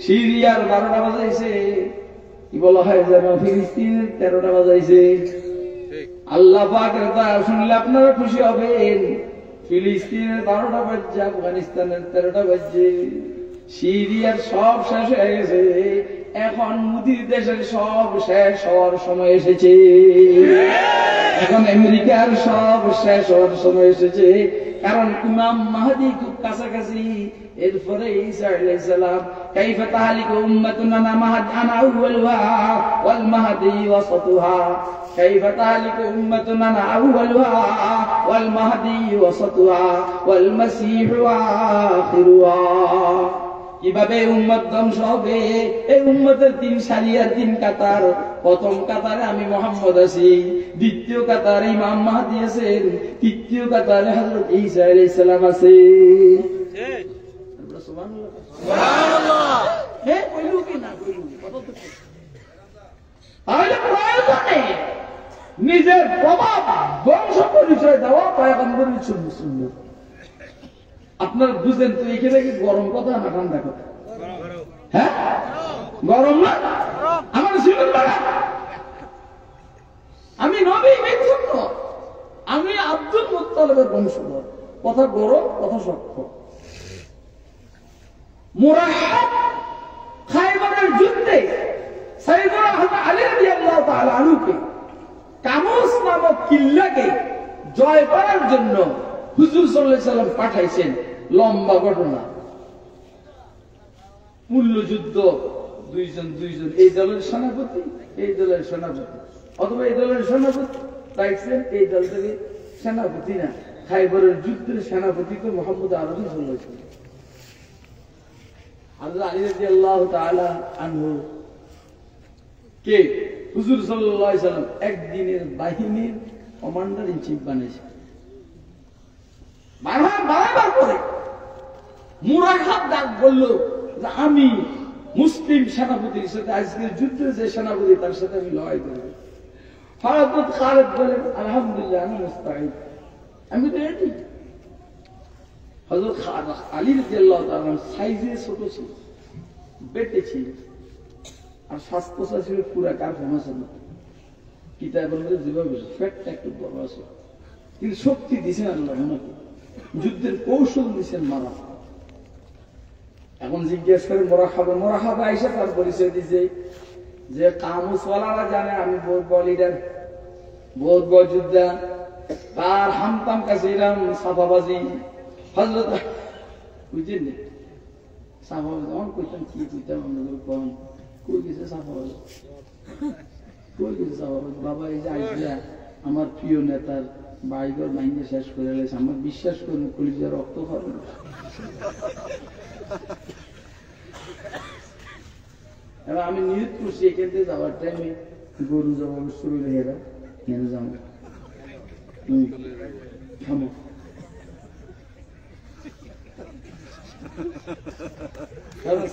Speaker 2: সিরিয়ার 12টা বাজাইছে, কি বলা হয় যেন ফিলিস্তিনের 13টা বাজাইছে। আল্লাহ পাকের দয়া শুনলে আপনারা খুশি হবেন। ফিলিস্তিনের 12টা বাজছে, আফগানিস্তানের 13টা বাজছে, সিরিয়ার সব শেষ হয়ে গেছে। এখন মুদির দেশের সব শেষ হওয়ার সময় এসেছে। এখন আমেরিকার সব শেষ হওয়ার সময় এসেছে, কারণ ইমাম মাহদী খুব কাছাকাছি। এরপরে ঈসা আলাইহিস সালাম কাইফা তাহলিকু উম্মাতুন আনা মাহদ আনা আউওয়ালুহা ওয়াল মাহদী ওয়াসাতুহা, কাইফা তাহলিকু উম্মাতুন আনা আউওয়ালুহা ওয়াল মাহদী ওয়াসাতুহা ওয়াল মাসীহু আখিরুহা। কিভাবে উম্মত ধ্বংস হবে? এই উম্মতের 3 সারি আর 3 কাতার। প্রথম কাতারে আমি মুহাম্মদ আছি, দ্বিতীয় কাতারে ইমাম মাহদী আছেন, তৃতীয় কাতারে হযরত ঈসা আলাইহিস সালাম আছে। সুবহানাল্লাহ সুবহানাল্লাহ। হে কইলো কি না কইলো কত তো আরে প্রয়োজনে নিজের প্রভাব বংশ পরিচয় দেওয়া পয়গম্বরের সুন্নাত। আপনারা বুঝেন তো এখানে কি গরম কথা না ঠান্ডা কথা? হ্যাঁ গরম না? আমার জীবন বাড়া, আমি নবী মৃত্যুক, আমি আব্দুল মুত্তালিবের বংশধর। কথা গরম, কথা শক্ত। মুরাহহাব খায়বরের যুদ্ধে সাইয়েদনা হযরত আলী রাদিয়াল্লাহু তাআলা আনহুকে কামুস নামক কিল্লাকে জয় করার জন্য হুজুর সাল্লাল্লাহু আলাইহি সাল্লাম পাঠাইছেন। লম্বা ঘটনা, মূল্য যুদ্ধ, দুইজন এই দলের সেনাপতি, এই দলের সেনাপতি, অথবা এই দলের সেনাপতি পাইছেন, এই দল থেকে সেনাপতি না। খায়বরের যুদ্ধের সেনাপতি তো মুহাম্মদ আরবি সাল্লাল্লাহু আলাইহি ওয়াসাল্লাম। হযরত আলী রাদিয়াল্লাহু তাআলা আনহু কে হুজুর সাল্লাল্লাহু আলাইহি ওয়াসাল্লাম একদিনের বাহিনীর কমান্ডার ইন চিফ বানিয়েছেন। বারবার করে মুরাহহাব ডাক বলল যে আমি মুসলিম সেনাপতির সাথে আজকের যুদ্ধে যে সেনাপতি তার সাথে আমি লড়াই করব। হযরত খালিদ বলেন আলহামদুলিল্লাহ আমি মুস্তাঈদ, আমি রেডি। হযরত আলী রাদিয়াল্লাহু তাআলা সাইজে ছোট ছিল, বেটে ছিল, আর স্বাস্থ্য ছিল পুরা কারখানার মতো। কিতাবের মধ্যে যেভাবে ফ্যাটটা একটু বড় আছে, কিন্তু শক্তি দিয়েছেন আল্লাহ ওনাকে, যুদ্ধের কৌশল দিয়েছেন মারা। এখন জিজ্ঞেস করে মোরাহাবা আইসা তার পরিচয় দিয়েছে যে কামুসওয়ালারা জানে আমি বহুত বড় লিডার, বহুত বড় যোদ্ধা, তার হামতাম কাছে এরাম সাফাবাজি। হযরত বুঝছেন না সাফাবাজি আমার কইতাম কি কইতাম আমাদের কম কই গেছে সাফাবাজি, কই গেছে সাফাবাজি। বাবা এই যে আইসা আমার প্রিয় নেতার বাইগর মাইন্ডে শেষ করে গেছে, আমার বিশ্বাস করুন কলিজার রক্ত খাবে। এবার আমি নিয়ত করছি এখান থেকে যাওয়ার টাইমে গরু যাবো শুরু হেরা হেরে যাবো থামো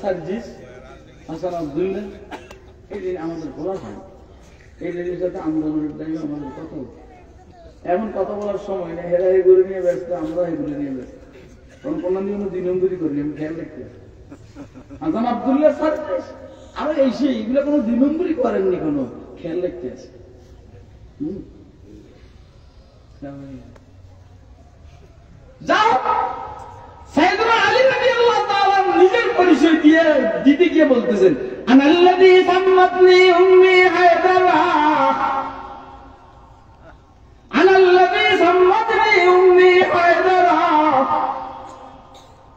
Speaker 2: সার্জিস হাসান আব্দুল্লাহ এই দিন আমাদের বলা হয় এই দিনের সাথে আন্দোলনের টাইমে আমাদের কথা এখন কথা বলার সময় না হেরা হে করে নিয়ে ব্যস্ত আমরা হেগুলো নিয়ে ব্যস্ত কারণ কোনো দিন দুই নম্বরই করি আমি খেয়াল রাখতে হাসান আব্দুল্লাহ সার্জিস আর এই সেই এগুলো কোনো দুই নম্বরই করেননি কোনো খেয়াল রাখতে আছে যাও সাইয়েদনা আলী রাদিয়াল্লাহু তাআলা নিজের পরিচয় দিয়ে দিতে গিয়ে বলতেছেন আনাল্লাযী সাম্মাতনি উম্মি হায়দারা আনাল্লাযী সাম্মাতনি উম্মি হায়দারা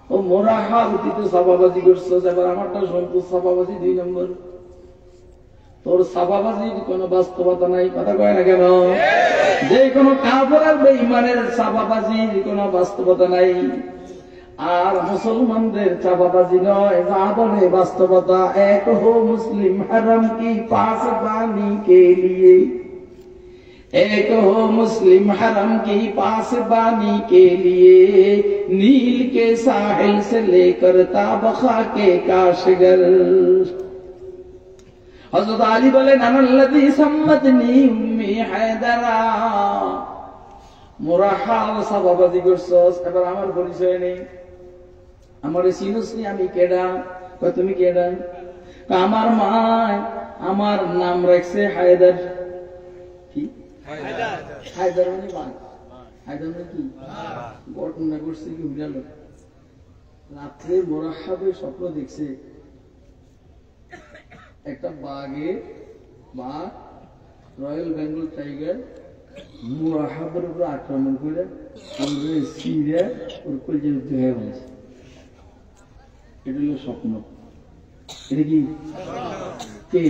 Speaker 2: ও মোরাহা উঠিতে সাবাবাজি করছো এবার আমারটা সম্পূর্ণ সাবাবাজি 2 নম্বর তোর সাবাবাজির কোনো বাস্তবতা নাই কথা কয় না কেন যে কোনো কাফের আর বেঈমানের সাবাবাজির কোনো বাস্তবতা নাই আর মুসলমানদের চাপাবাজি নয় যা বলে বাস্তবতা এক হো মুসলিম হারাম কি পাস বানি কে লিয়ে एक हो मुस्लिम हरम की पासबानी के लिए नील के साहिल से लेकर ताबखा के काशगर हजरत अली बोले ननल्लदी सम्मतनी उम्मी हैदरा মুরাহাল সাবাবাজি করছস এবার আমার পরিচয় নেই আমারে চিনস নি আমি কেডা কই তুমি কেডা আমার মা আমার নাম রাখছে হায়দার কি হায়দার হায়দার মানে বাঘ হায়দার মানে কি ঘটনা করছে কি হইলো রাত্রে মুরাহাবে স্বপ্ন দেখছে একটা বাঘের বাঘ রয়্যাল বেঙ্গল টাইগার মুরাহাবের উপর আক্রমণ করে ওরে সিরে ওর কলজে ধুয়ে গেছে এটা হলো স্বপ্ন এটা কি কে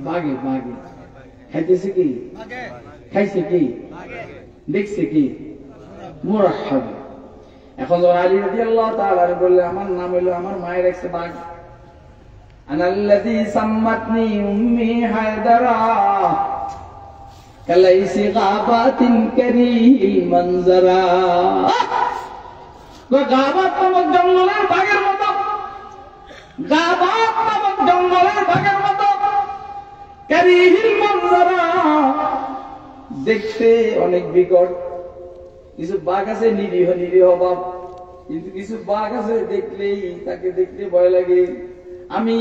Speaker 2: বাঘে বাঘে খাইতেছে কি খাইছে কি দেখছে কি মুরাহাব এখন যখন আলী রাদিয়াল্লাহু তাআলা বললেন আমার নাম হলো আমার মায়ের রাখছে বাঘ আনাল্লাযী সাম্মাতনি উম্মি হায়দারা কালাইসি গাবাতিন কারীহিল মানজারা গাবাত নামক জঙ্গলের বাঘের মতো গাবাত নামক জঙ্গলের বাঘের মতো কারীহিল মানজারা দেখতে অনেক বিকট কিছু বাঘ আছে নিরীহ নিরীহ বাপ কিন্তু কিছু বাঘ আছে দেখলেই তাকে দেখতে ভয় লাগে আমি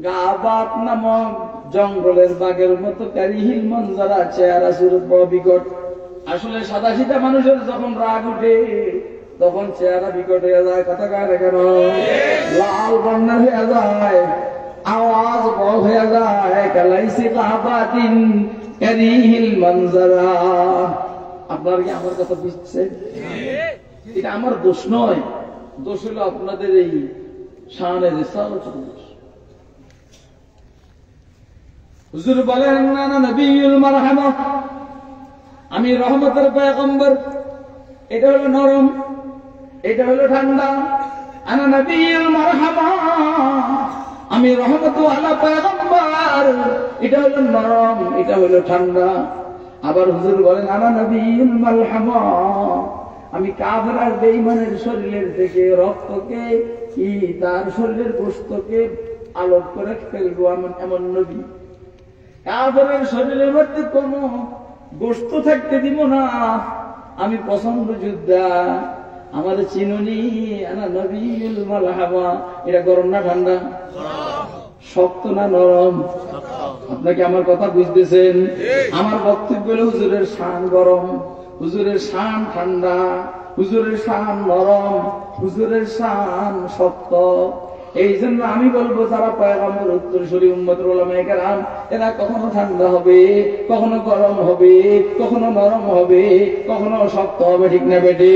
Speaker 2: গাবাত নামক জঙ্গলের বাঘের মতো কারিহিল মনজারা চেহারা সুরত বড় বিকট আসলে সাদা সিধা মানুষের যখন রাগ উঠে তখন চেহারা বিকট হয়ে যায় কথা কয় না কেন লাল বর্ণের হয়ে যায় আওয়াজ বড় হয়ে যায় কালাইসি গাবাতিন কারিহিল মনজারা আপনার কি আমার কথা বুঝছেন এটা আমার দোষ নয় দোষ হলো আপনাদের এই শানের রিসালাত হুজুর বলেন না নবিয়ুল মারহামা আমি রহমতের পয়গম্বর এটা হলো নরম এটা হলো ঠান্ডা আনা নবিয়ুল মারহামা আমি রহমত আলা পয়গম্বর এটা হলো নরম এটা হলো ঠান্ডা আবার হুজুর বলেন আনা নবিয়ুল মালহামা আমি কাফের আর বেঈমানের শরীরের থেকে রক্তকে কি তার শরীরের গোশতকে আলোক করে ফেলবো এমন নবী কাফেরের শরীরের মধ্যে কোনো গোশত থাকতে দিব না আমি পছন্দ যোদ্ধা আমাদের চিনুনি আনা নবিয়ুল মালহামা এটা গরম না ঠান্ডা শক্ত না নরম আপনাকে আমার কথা বুঝতেছেন আমার বক্তব্য হলো হুজুরের শান গরম হুজুরের শান ঠান্ডা হুজুরের শান নরম হুজুরের শান শক্ত এই জন্য আমি বলবো যারা পয়গম্বর উত্তরসূরি উম্মতুল উলামায়ে কেরাম এরা কখনো ঠান্ডা হবে কখনো গরম হবে কখনো নরম হবে কখনো শক্ত হবে ঠিক না বেটে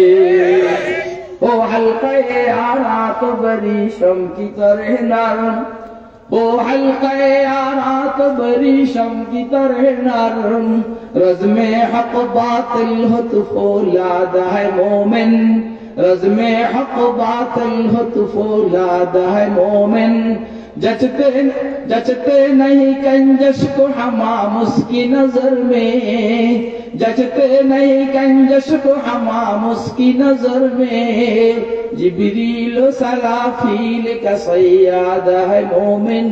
Speaker 2: ও হালকায়ে আরাত বরি শঙ্কিত রহনার ও হালকায়ে আরাত বরি শঙ্কিত রহনার রজমে হক বাতিল হত ফৌলাদ है मोमिन रज़्मे हक़ बातिल हो तो फौलादा है मोमिन जचते नहीं कंजश को हमाम उसकी नजर में जचते नहीं कंजश को हमाम उसकी नजर में जिब्रील सलाफील का सैयादा है मोमिन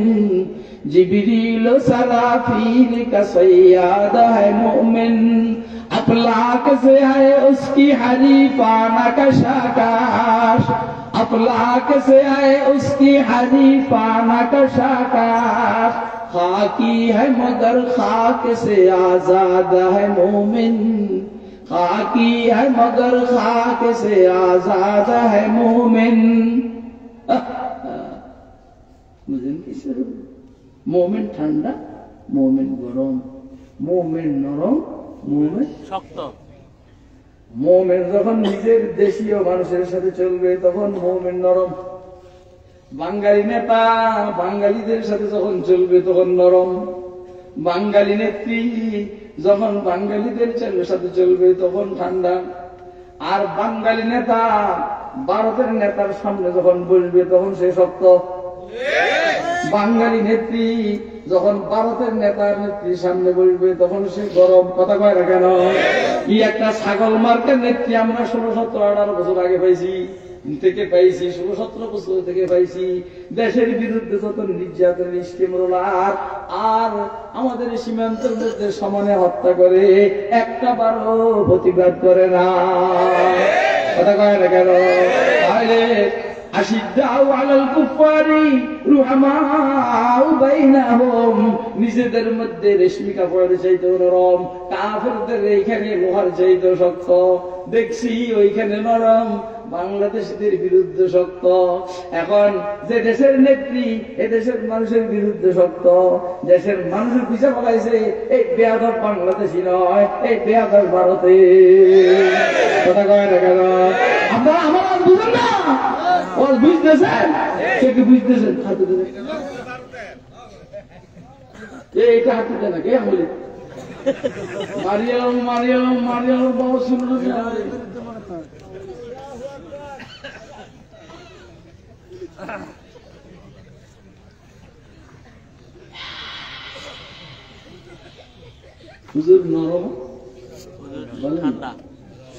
Speaker 2: जिब्रील सलाफील का सैयादा है मोमिन अफलाक से है उसकी हरीफाना कशाकाश अफलाक से है उसकी हरीफाना कशाकाश खाकी है मगर खाक से आजाद है मोमिन खाकी है मगर खाक से आजाद है मोमिन मोमिन ठंडा मोमिन गरम मोमिन नरम मोमिन
Speaker 3: শক্ত
Speaker 2: মোমেন যখন নিজের দেশীয় মানুষের সাথে চলবে তখন মোমেন নরম বাঙালি নেতা বাঙালিদের সাথে যখন চলবে তখন নরম বাঙালি নেত্রী যখন বাঙালিদের সাথে চলবে তখন ঠান্ডা আর বাঙালি নেতা ভারতের নেতার সামনে যখন বসবে তখন সে শক্ত বাঙালি নেত্রী যখন ভারতের নেতার নেত্রীর সামনে বসবে তখন সে গরম কথা কয় না কেন কি একটা ছাগল মার্কের নেত্রী আমরা 16-17-18 বছর আগে পাইছি 16-17 বছর থেকে পাইছি দেশের বিরুদ্ধে যত নির্যাতন স্টিমরোলার আর আমাদের সীমান্তের মধ্যে সমানে হত্যা করে একটা বারও প্রতিবাদ করে না কথা কয় না কেন তাহলে আশিদ্দাউ আলাল কুফারি রুহামাউ বাইনাহুম নিজেদের মধ্যে রেশমি কাপড়ের চাইতে নরম কাফেরদের এইখানে লোহার চাইতে শক্ত দেখছি ওইখানে নরম বাংলাদেশিদের বিরুদ্ধে শক্ত এখন যে দেশের নেত্রী এ দেশের মানুষের বিরুদ্ধে শক্ত দেশের মানুষের পিছা বলাইছে এই বেয়াদব বাংলাদেশি নয় এই বেয়াদব ভারতে কথা কয় না কেন আপনারা আমার আজ বুঝেন না ওর বুঝতেছেন কে কি বুঝতেছেন হাতে দেন এইটা হাতে দেন না কে বলি মারিয়াম বাবা শুনুন হুজুর নরম
Speaker 3: ঠান্ডা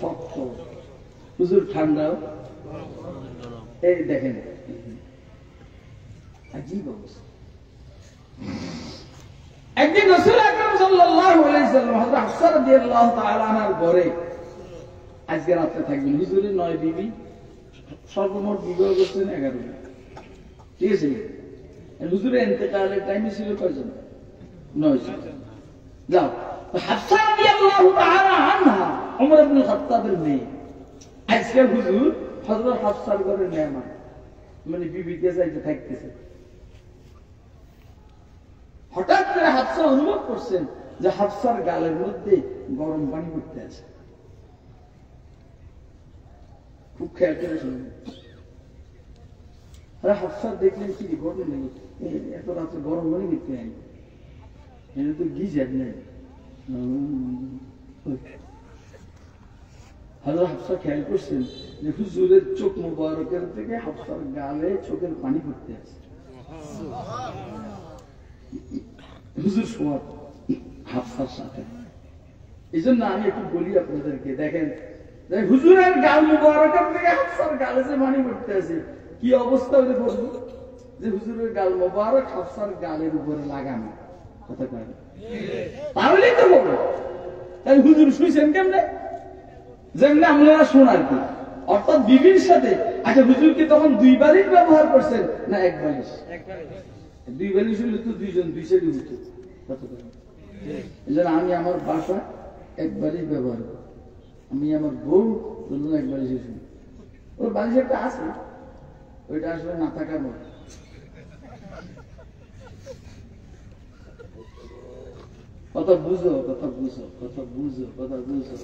Speaker 2: শক্ত হুজুর ঠান্ডা এই দেখেন আজীব অবস্থা একদিন রাসূল আকরাম সাল্লাল্লাহু আলাইহি ওয়াসাল্লাম হযরত হাফসা রাদিয়াল্লাহু তাআলা আনহার ঘরে আজকে রাতে থাকবেন হুজুরের 9 বিবি সর্বমোট বিবাহ করছেন 11 ঠিক আছে হুজুরের ইন্তেকালের টাইমে ছিল কয়জন 9 জন যাও হাফসা রাদিয়াল্লাহু তাআলা আনহা ওমর ইবনে খাত্তাবের মেয়ে আজকে হুজুর হযরত হাফসার ঘরে মেহমান মানে বিবিকে যাইতে থাকতেছে হঠাৎ করে হাফসা অনুভব করছেন যে হাফসার গালের মধ্যে গরম পানি পড়তে আছে খুব খেয়াল করে শুনবেন হাফসা দেখলেন কি ঘটনা নেই এত রাত্রে গরম পানি দেখতে আনি এটা তো গিজার নেই হযরত হাফসা খেয়াল করছেন যে হুজুরের চোখ মুবারকের থেকে হাফসার গালে চোখের পানি পড়তে আছে হুজুর সময় হাফসার সাথে এই জন্য আমি একটু বলি আপনাদেরকে দেখেন হুজুরের গাল মুবারকের থেকে হাফসার গালে যে পানি পড়তে আছে কি অবস্থা হলে বলবো যে হুজুরের গাল মুবারক হাফসার গালের উপরে লাগানো কথা কয় তাহলেই তো বলবো তাই হুজুর শুইছেন কেমনে যেমনি আপনারা শোনার কি অর্থাৎ বিবির সাথে আচ্ছা হুজুর কি তখন 2 বালিশ ব্যবহার করছেন না 1 বালিশ 2 বালিশ হলে তো দুইজন দুই সাইডে হতো এজন্য আমি আমার বাসা 1 বালিশ ব্যবহার করি আমি আমার বউ দুজন 1 বালিশ শুনি ওর বালিশ একটা আছে ওইটা আসলে না থাকার মতো কথা বুঝো কথা বুঝো কথা বুঝো কথা বুঝো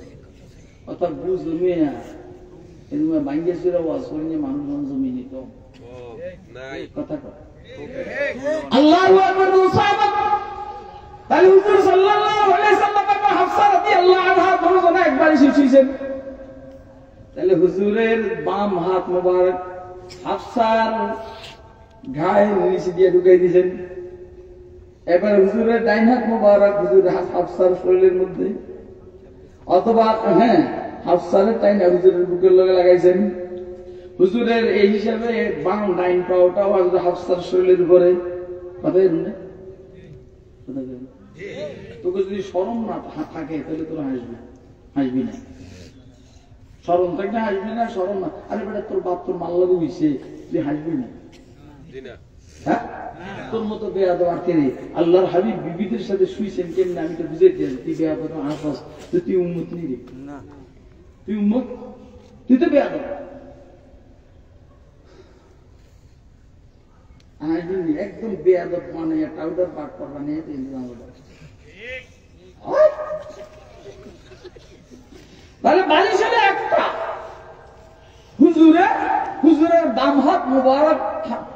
Speaker 2: কথা বুঝো মেয়া এরকম ভাঙ্গে চুরা ওয়াজ করিয়ে মানুষ জমি নিত কথা কথা আল্লাহু আকবার সাহাবা তাহলে হুজুর সাল্লাল্লাহু আলাইহি সাল্লাম এবং হাফসা রাদিয়াল্লাহু আনহা দুজনে একবারই শুইছেন তাহলে হুজুরের বাম হাত মোবারক হাফসার ঘায়ের নিচে দিয়ে ঢুকাই দিয়েছেন। এবার হুজুরের ডাইন হাত মোবারক হুজুরের হাফসার শরীরের মধ্যে, অথবা হ্যাঁ হাফসারের টাইনা হুজুরের বুকের লগে লাগাইছেন। হুজুরের এই হিসাবে বাম ডাইন পাওটাও হাফসার শরীরের উপরে। কথা না তোকে যদি শরম না থাকে তাহলে তোরা হাসবি না। শরম থাকলে হাসবি না, শরম না। আরে বেটা তোর বাপ তোর মাল লাগে হইছে, তুই হাসবি না? হ্যাঁ, তোর মতো বেয়াদব আর কে? আল্লাহর হাবিব বিবিদের সাথে শুইছেন কেমনে আমি তো বুঝে দিই। তুই বেয়াদব আসাস, তুই উম্মত নেই রে, তুই উম্মত, তুই তো বেয়াদব। একদম বেয়াদব মানে টাউডার পাট করবা নিয়ে তাহলে বালিশ হলে একটা হুজুরের বাম হাত মুবারক।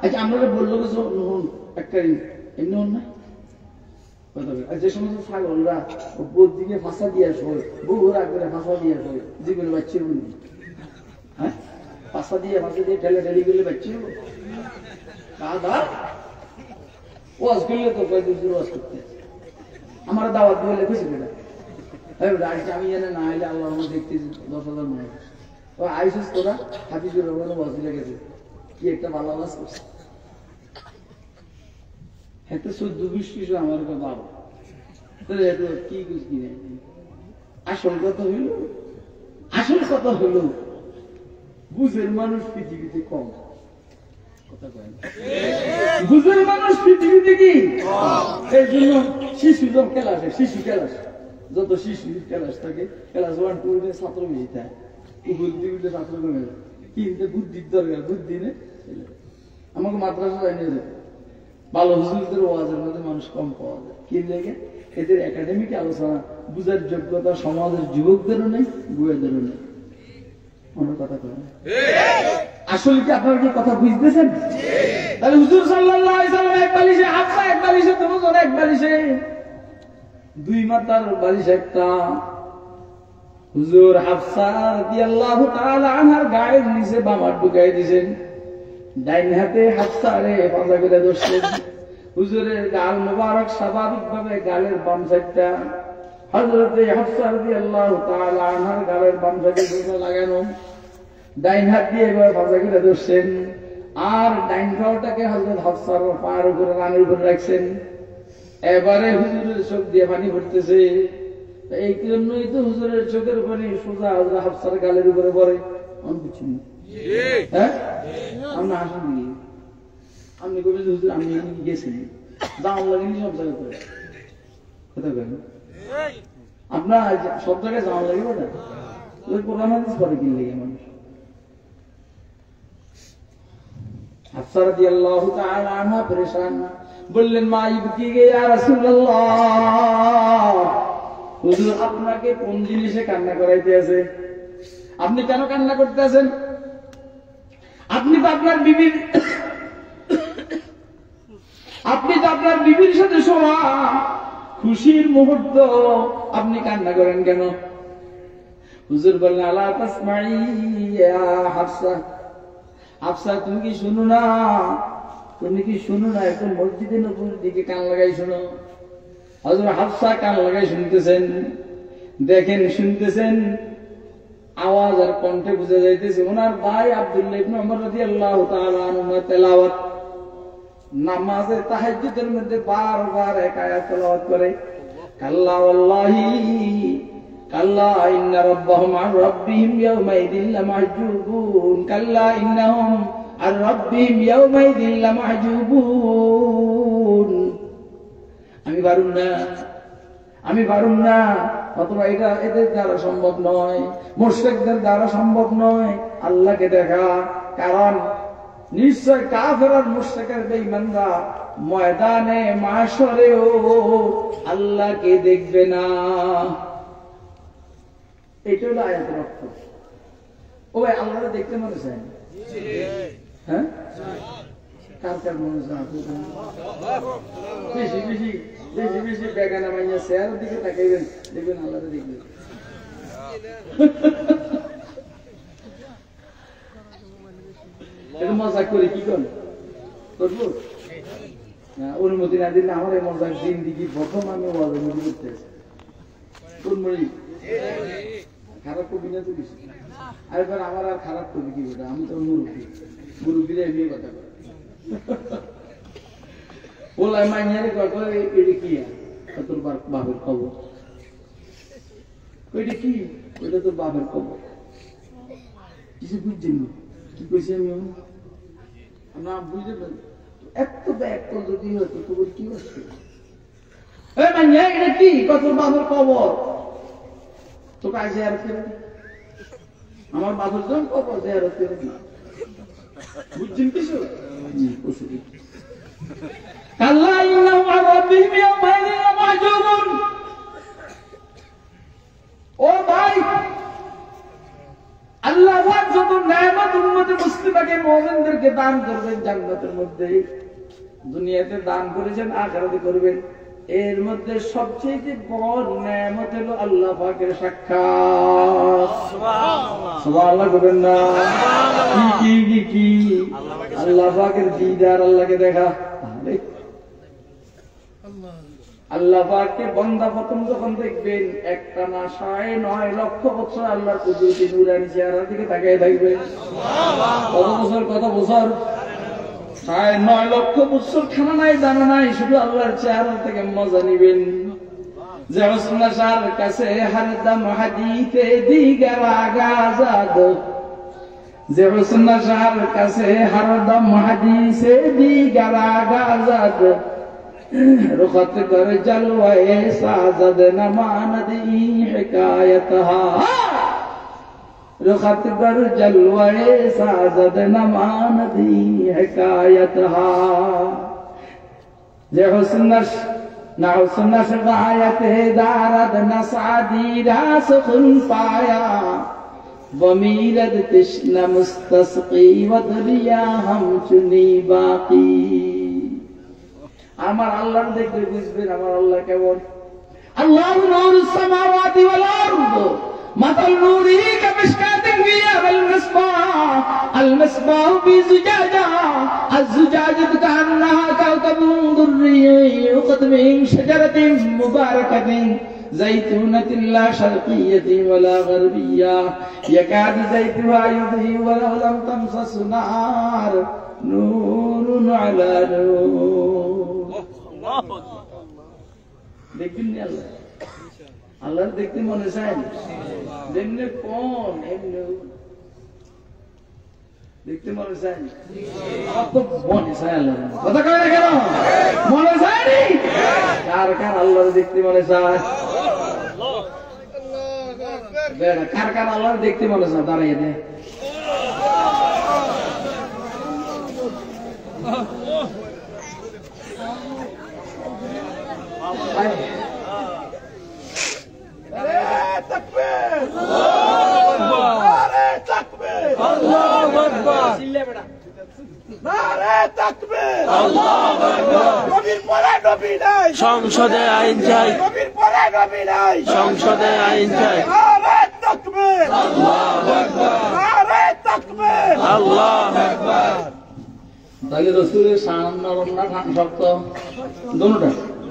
Speaker 2: আচ্ছা আমরা বললো একটা এমনি হন না, যে সমস্ত ছাগলরা বোধ দিকে ফাঁসা দিয়ে শোয়, বহুরা করে ফাঁসা দিয়ে শোয়, যেগুলো বাচ্চা বলবি, হ্যাঁ ফাঁসা দিয়ে ঠেলে ঠেলি করলে বাচ্চা কাদা ওয়াজ করলে তো ওয়াজ করতে আমার দাওয়াত বলে খুশি করে আমি জানি না আইলে আল্লাহ দেখতে 10,000 মানুষ আইসিস তোরা হাফিজুর রহমান ওয়াজ লেগেছে কি একটা ভালো ওয়াজ করছে। এত 14-20 কিছু আমার বাবা এত কি কি নেই। আসল কথা হইল বুঝের মানুষ পৃথিবীতে কম। বুঝের মানুষ পৃথিবীতে কি এই জন্য শিশু যখন ক্লাসে শিশু ক্লাস যত শিশু ক্লাস থাকে ক্লাস 1 2 এ ছাত্র বেশি থাকে, বুদ্ধি উঠে ছাত্র কমে যায়। কিন্তু বুদ্ধির দরকার, বুদ্ধি নেই। আমাকে মাদ্রাসা জানিয়ে দেবে ভালো হুজুরদের ওয়াজের মধ্যে মানুষ কম পাওয়া যায়। কি লেগে এদের একাডেমিক আলোচনা বুঝার যোগ্যতা সমাজের যুবকদেরও নেই, বুয়েদেরও নেই। অন্য কথা কয় আসলে কি আপনারা কি কথা বুঝতেছেন? তাহলে হুজুর সাল্লাল্লাহু আলাইহি সাল্লাম এক বালিশে হাফসা, এক বালিশে দুজন, এক বালিশে দুই মাথার বালিশ একটা। হুজুর হাফসা রাদিয়াল্লাহু তাআলা আনহার গায়ের নিচে বাম হাত ঢুকাই দিয়েছেন, ডাইন হাতে হাফসারে পাজা করে ধরছেন। হুজুরের গাল মোবারক স্বাভাবিকভাবে গালের বাম সাইডটা হযরতে হাফসা রাদিয়াল্লাহু তাআলা আনহার গালের বাম সাইডে লাগানো, ডাইন হাত দিয়ে এবার পাজা করে ধরছেন। আর ডাইন পাওটাকে হযরত হাফসার পায়ের উপরে রানের উপরে রাখছেন। এবারে হুজুরের চোখ দিয়ে পানি পড়তেছে। এই জন্যই তো হুজুরের চোখের পানি সোজা হযরত হাফসার গালের উপরে পড়ে। আমি বুঝছি না, হ্যাঁ আমরা আসেন দিই আপনি কবি হুজুর আমি গেছি দাম লাগেনি সব জায়গায় করে কথা কেন আপনার সব জায়গায় যাওয়া লাগবে না? ওই কোরআন হাদিস পরে কি লেগে মানুষ। হাফসা রাদিয়াল্লাহু তাআলা আনহা পরেশান, বললেন মা ইবকি গে ইয়া রাসূলুল্লাহ, হুজুর আপনাকে কোন জিনিসে কান্না করাইতে আছে? আপনি কেন কান্না করতে আছেন? আপনি তো আপনার বিবির সাথে শোয়া খুশির মুহূর্ত, আপনি কান্না করেন কেন? হুজুর বললেন আলা তাসমাই ইয়া হাফসা, হাফসা তুমি কি শুনো না? একটু মসজিদে নববীর দিকে কান লাগাই শোনো। হযরত হাফসা কান লাগাই শুনতেছেন, দেখেন শুনতেছেন, আওয়াজ আর কণ্ঠে বুঝা যাইতেছে ওনার ভাই আব্দুল্লাহ ইবনে ওমর রাদিয়াল্লাহু তাআলা আনহু তেলাওয়াত নামাজে তাহাজ্জুদের মধ্যে বারবার এক আয়াত তেলাওয়াত করে, কাল্লা ওয়াল্লাহি কাল্লা ইন্না রাব্বাহুম আন রাব্বিহিম ইয়াওমাইদিন লামাহজুবুন, কাল্লা ইন্নাহুম আন রাব্বিহিম ইয়াওমাইদিন লামাহজুবুন। আমি পারুম না, অথবা এটা এদের দ্বারা সম্ভব নয়, মুশরিকদের দ্বারা সম্ভব নয় আল্লাহকে দেখা। কারণ নিশ্চয় কাফের আর মুশরিকের বেঈমানরা ময়দানে মাশরেও আল্লাহকে দেখবে না। এটা হলো আয়াতের অর্থ। ও ভাই আল্লাহকে দেখতে মনে চায় না? হ্যাঁ কার কার মনে চায়? বেশি বেগানা মাইয়া চেয়ারের দিকে তাকাইবেন, দেখবেন আল্লাহকে দেখবেন। এটা মজা করে কি করবো অনুমতি না দিলে আমার এই মজার জিন্দিগি প্রথম আমি অনুমতি করতে কোন মরি খারাপ কবি না তো কিছু আরেকবার আমার আর খারাপ কবি কি বলে আমি তো মুরব্বীরা এমনি কথা বলে বললাম মাইয়ারে কথা এটা কি তোর বাপের খবর ওইটা কি ওইটা তোর বাপের খবর কিছু বুঝছেন কি কইছি আমি না বুঝতে পারি এত ব্যাগ যদি হতো তোর কি হচ্ছে এটা কি কত বাপের খবর তোকে আইসে আর ফেরে আমার বাপের জন খবর দেয় আর ফেরে না বুঝছেন কিছু আল্লাহ ইন্নাহু আলা রাব্বিহিম ইয়াওমাইযিন লামাহজুবুন ও ভাই আল্লাহ পাক যত নেয়ামত উম্মতে মুসলিমাকে মুমিনদেরকে দান করবেন জান্নাতের মধ্যে দুনিয়াতে দান করেছেন আখিরাতে করবেন এর মধ্যে সবচেয়ে বড় নেয়ামত হলো আল্লাহ পাকের সাক্ষাৎ সুবহানাল্লাহ বলেন না কি আল্লাহ পাকের দিদার আল্লাহকে দেখা আল্লাহ পাককে বান্দা প্রথম যখন দেখবেন একটা না 9.5 লক্ষ বছর আল্লাহর কুদরতি নূরানি চেহারার দিকে তাকিয়ে থাকবে কত বছর 9.5 লক্ষ বছর খানা নাই দানা নাই শুধু আল্লাহর চেহারা থেকে মজা নিবেন যে হুসনাশার কাছে হরদম হাদিতে দিগার আগাজাদ যে হুসনাশার কাছে হরদম হাদিসে দিগার আগাজাদ रुखत कर जलवाए साजद न मानदी हिकायतहा रुखत कर जलवाए साजद न मानदी हिकायतहा जे हुस्नश न हुस्नश गायत दारद न सादी रास खुल पाया वमीरद तिश्न मुस्तस्की वदरिया हम चुनी बाकी আমার আল্লাহ দেখলে বুঝবেন আমার আল্লাহ কেমন আল্লাহু নূরুস সামাওয়াতি ওয়াল আরদ মাতাল নূরিহি কামিশকাতিন ফিহা আল মিসবাহ ফি জুজাজা আয-জুজাজাতু কান্নাহা কাওকাবুন দুররিয়্যুন ইউকাদ মিন শাজারাতিন মুবারাকাতিন زيتونة لا شرقية ولا غربية يكاد زيتها يضيء ولو لم تمسس نار نور على نور দেখবেন আল্লাহ আল্লাহ দেখতে মনে চায় যেমনি কোন এমনি দেখতে মনে চায় কত মনে চায় আল্লাহ কথা কয় না কেন মনে চায় নি কার আল্লাহ দেখতে মনে চায় কার আল্লাহ দেখতে মনে চায় দাঁড়িয়ে দে
Speaker 4: সংসদে আইন চাই সংসদে আইন চাই আল্লাহ
Speaker 2: তাহলে রসুলের শান নরম না শক্ত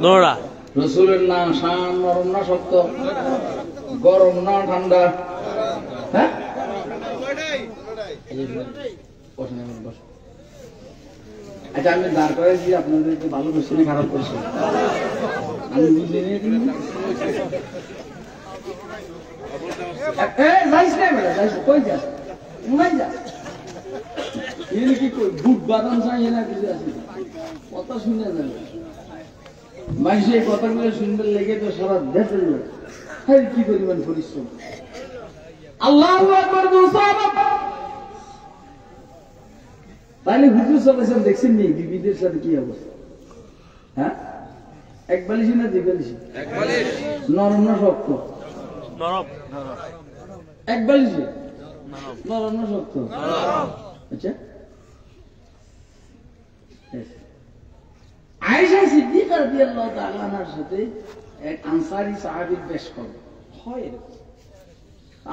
Speaker 2: দোনোটা রসুলের না শান নরম না শক্ত গরম না ঠান্ডা হ্যাঁ আচ্ছা আমি দাঁড় করেছি আপনাদেরকে ভালো করছি না খারাপ করছি আমি বুঝলি যাইস না বেড়া যাইস কই যাস নাই যাস কি বুট বাদাম চাই না কিছু আছে কথা শুনে যাবে মাইসে এই কথাগুলো শুনতে লেগে তো সারা দেশ কি পরিমাণ পরিশ্রম আল্লাহু আকবার তাহলে হুজুর সাল্লাল্লাহু দেখছেন নি বিবিদের সাথে কি অবস্থা হ্যাঁ এক বালিশ না দুই বালিশ নরম না শক্ত
Speaker 4: নরম
Speaker 2: এক বালিশ নরম না শক্ত আচ্ছা আয়েশা সিদ্দিকা রাদিয়াল্লাহু তাআলা আনহার সাথে এক আনসারী সাহাবীর বেশ কম হয় এরকম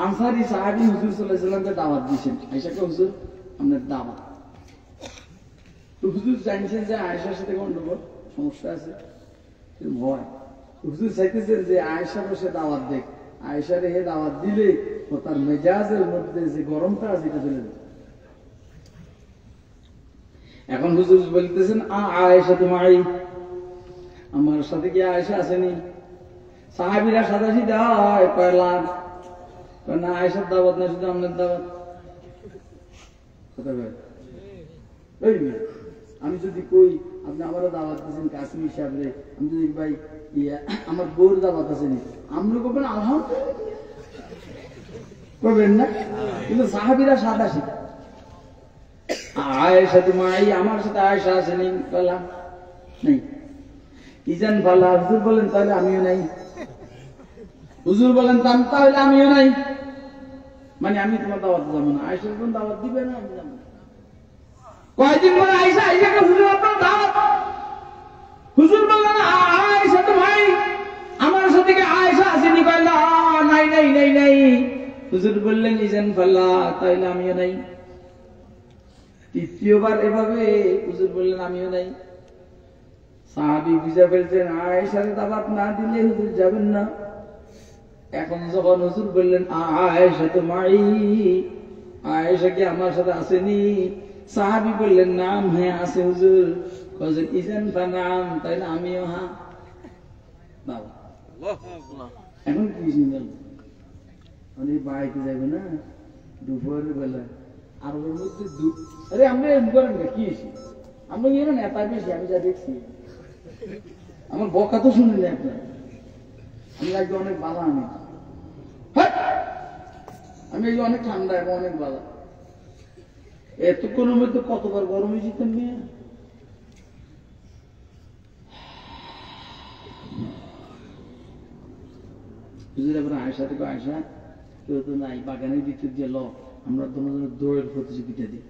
Speaker 2: আনসারী সাহাবী হুজুর সাল্লাল্লাহু আলাইহি ওয়াসাল্লামকে দাওয়াত দিয়েছেন আয়েশাকে হুজুর আমাদের দাওয়াত হুজুর জানছেন যে আয়েশার সাথে গন্ডগোল সমস্যা আছে, ভয়। হুজুর চাইতেছেন যে আয়েশা বসে দাওয়াত দেখ, আয়েশার হে দাওয়াত দিলে ও তার মেজাজের মধ্যে যে গরমটা আছে এটা চলে যাবে। এখন হুজুর বলতেছেন আয়েশা তোমার আমার সাথে কি আয়েশা আসেনি? সাহাবীরা সাদাসি দেয় কয়লাম না আয়েশার দাওয়াত না শুধু আপনার দাওয়াত। আমি যদি কই আপনি আমারও দাওয়াত দিয়েছেন কাশ্মীর সাহেবরে, আমি যদি ভাই আমার বউর দাওয়াত আসেনি, আমরা করবেন আলহামদুলিল্লাহ করবেন না, কিন্তু সাহাবীরা সাদাসি আয়েশা তোমার আমার সাথে আয়েশা আসেনি বললাম নেই। ইজান ভালা হুজুর বলেন তাহলে আমিও নাই, হুজুর বলেন তাহলে আমিও নাই, মানে আমি তোমার দাওয়াত যাবো না। আয়েশা যখন দাওয়াত দিবে না আমি যাবো না। কয়েকদিন পরে আয়েশা আয়েশাকে হুজুর আপনার দাওয়াত, হুজুর বললেন আয়েশা তো ভাই আমার সাথে কি আয়েশা আসেনি? কইলা নাই নাই নাই নাই। হুজুর বললেন ইজান ভালা তাহলে আমিও নাই। তৃতীয়বার এভাবে হুজুর বললেন আমিও নাই। সাহাবী বুঝে ফেলছেন আয়েশার দাওয়াত না দিলে হুজুর যাবেন না। এখন যখন হুজুর বললেন আয়েশা তো মাই, আয়েশা কি আমার সাথে আসেনি? সাহাবী বললেন নাম হ্যাঁ আছে হুজুর। হুজুর ইজান ফানাম তাই না আমিও হ্যাঁ। বাবা এখন কি শুনলেন? মানে বাইকে যাবে না দুপুরের বেলা আর ওর মধ্যে আরে আমরা এরকম করেন না কি আমরা গিয়ে নেতা বেশি আমি যা দেখছি আমার বকা তো শুনলেন আপনার, আমি আজকে অনেক বাধা আমি এই অনেক ঠান্ডা এবং অনেক বাধা। এতক্ষণের মধ্যে কতবার গরম হয়েছিতেন মেয়ে। আয়সা থেকে আয়সা কেউ তো নাই, বাগানের ভিতর দিয়ে ল আমরা তোমার জন্য দৌড়ের প্রতিযোগিতা দিই।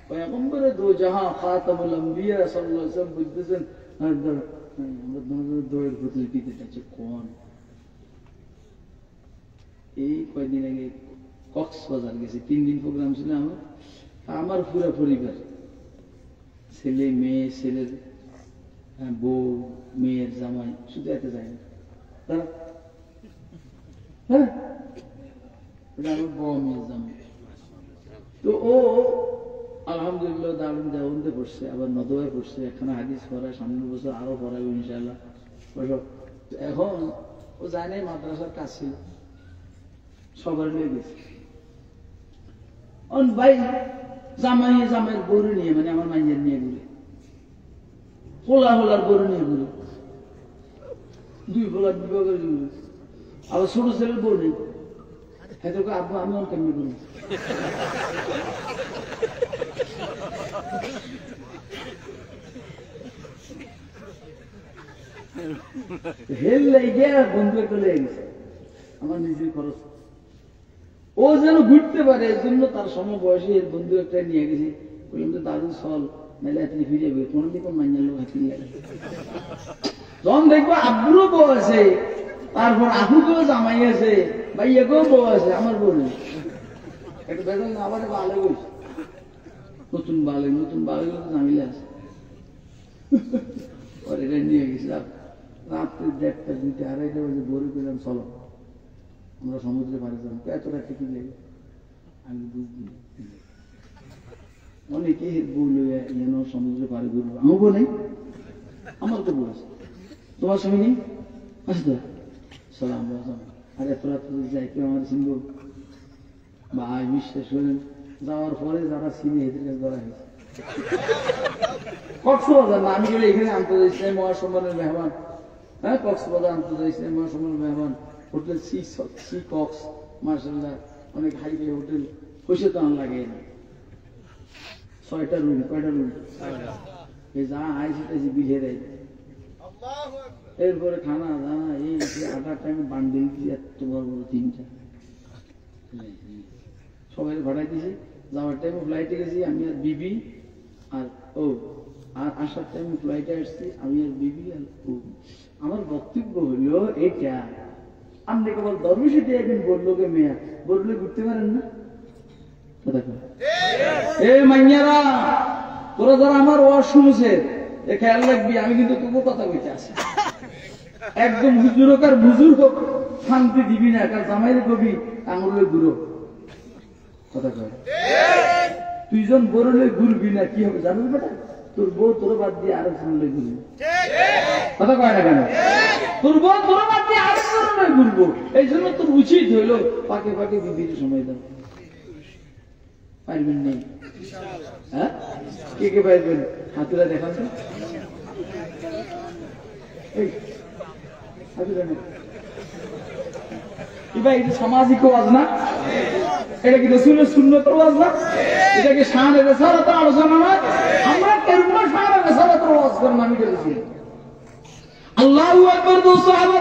Speaker 2: পয়গম্বরে দো জাহাঁ খাতামুল আম্বিয়া সাল্লাল্লাহু আলাইহি ওয়াসাল্লাম বলতেছেন আমরা তোমার জন্য দৌড়ের প্রতিযোগিতা দিচ্ছি। কোন এই কয়দিন আগে কক্সবাজার গেছি, 3 দিন প্রোগ্রাম ছিল আমার পুরো পরিবার, ছেলে মেয়ে, ছেলের বউ, মেয়ের জামাই, শুধু এতে যায় না। হ্যাঁ এটা আমার বড় মেয়ের জামাই। তো ও আলহামদুলিল্লাহ দারুণ দেওবন্দে পড়ছে, আবার নদওয়ায় পড়ছে, এখানে হাদিস পড়ায়, সামনের বছর আরো পড়াবে ইনশাআল্লাহ। এখন ও যায় নাই, মাদ্রাসার কাজ ছিল, সবার নিয়ে গেছে। ভাই জামাইয়ের গরু নিয়ে, মানে আমার মাইয়ের নিয়ে ঘুরে, হোলার গরু নিয়ে ঘুরে, 2 পোলার বিবাহ করে ঘুরে। আবার ছোট ছেলের বউ নেই, হ্যাঁ তোকে আব্বু আমি অন কেমনি করি। হেল লেগে বন্ধু একটা লেগে গেছে আমার নিজের খরচ। ও যেন ঘুরতে পারে এর জন্য তার সমবয়সী এর বন্ধু একটা নিয়ে গেছি। বললাম তো দারুণ সল, নাহলে এত ফিরে যাবে, কোনো দিকে মাইনার লোক হাতি নিয়ে গেছে। যখন দেখবো আব্বুরও বউ আছে, তারপর আহুকেও জামাই আছে, ভাইয়াকেও বউ আছে, আমার বউ নেই। একটা বেতন না আবার ভালো বলছে, নতুন ভালো জামিলে আছে। পরে এটা নিয়ে গেছিলাম রাত্রে 1:30 2:30 2:30 বাজে বড়ি পেলাম, চলো আমরা সমুদ্রে পাড়ি যাবো। এত রাত্রে কি লেগে আমি বুঝলি অনেকে বলল সমুদ্রে পাড়ি করবো, আমার বউ নেই, আমার তো বউ আছে, তোমার স্বামী নেই আছে তো, চলো আমরা যাবো। আর এত রাত্রে যাই কেউ আমার চিনবো? ভাই বিশ্বাস করেন, যাওয়ার পরে যারা চিনি এদের কাছে ধরা হয়েছে। কক্সবাজার না, আমি গেলে এখানে আন্তর্জাতিক ইসলামী মহাসম্মানের মেহমান, হ্যাঁ কক্সবাজার আন্তর্জাতিক ইসলামী মহাসম্মানের মেহমান, হোটেল সি কক্স, মার্শাল্লাহ অনেক হাইওয়ে হোটেল, পয়সা তো আমার লাগে না। 6টা রুম, কয়টা রুম? এই যা আইসি টাইসি বিলে দেয়, এরপরে খানা দানা এই 8টার টাইমে বান্ডিল দিয়ে এত বড় বড় 3টা সবাই ভাড়াই দিয়েছি। যাওয়ার টাইমে ফ্লাইটে গেছি আমি আর বিবি, আর আসার টাইমে ফ্লাইটে আসছি আমি আর বিবি আর ও। আমার বক্তব্য হলো এটা, আপনি কেবল দরবেশে দিয়ে একদিন বললো কে মেয়া বললে ঘুরতে পারেন না, এই মাইয়ারা তোরা যারা আমার ওয়াজ শুনছে এ খেয়াল রাখবি, আমি কিন্তু তোকে কথা বলতে আসি। একদম হুজুর হোক আর বুজুর হোক, শান্তি দিবি না, কারণ জামাইরে কবি আঙুলের গুঁড়ো কথা কয়। তুই জন বড়লে ঘুরবি না, কি হবে জানিস বেটা? তোর বউ তোর বাদ দিয়ে আরেক জনলে ঘুরবি, কথা কয় না কেন? তোর বউ তোর বাদ দিয়ে আরেক জনলে ঘুরবো। এই জন্য তোর উচিত হইলো পাকে পাকে বিবির সময় দাও। পারবেন নেই? হ্যাঁ, কে কে পারবেন? হাতুরা দেখান তো। এটা সামাজিক ওয়াজ না, এটা কি রাসূলের সুন্নতের ওয়াজ না, এটা কি শানের রিসালাতের আলোচনা নয়? আমরা কেমন শানের রিসালাতের ওয়াজ করব? আমি বলেছি আল্লাহু আকবার। দো সাহাবা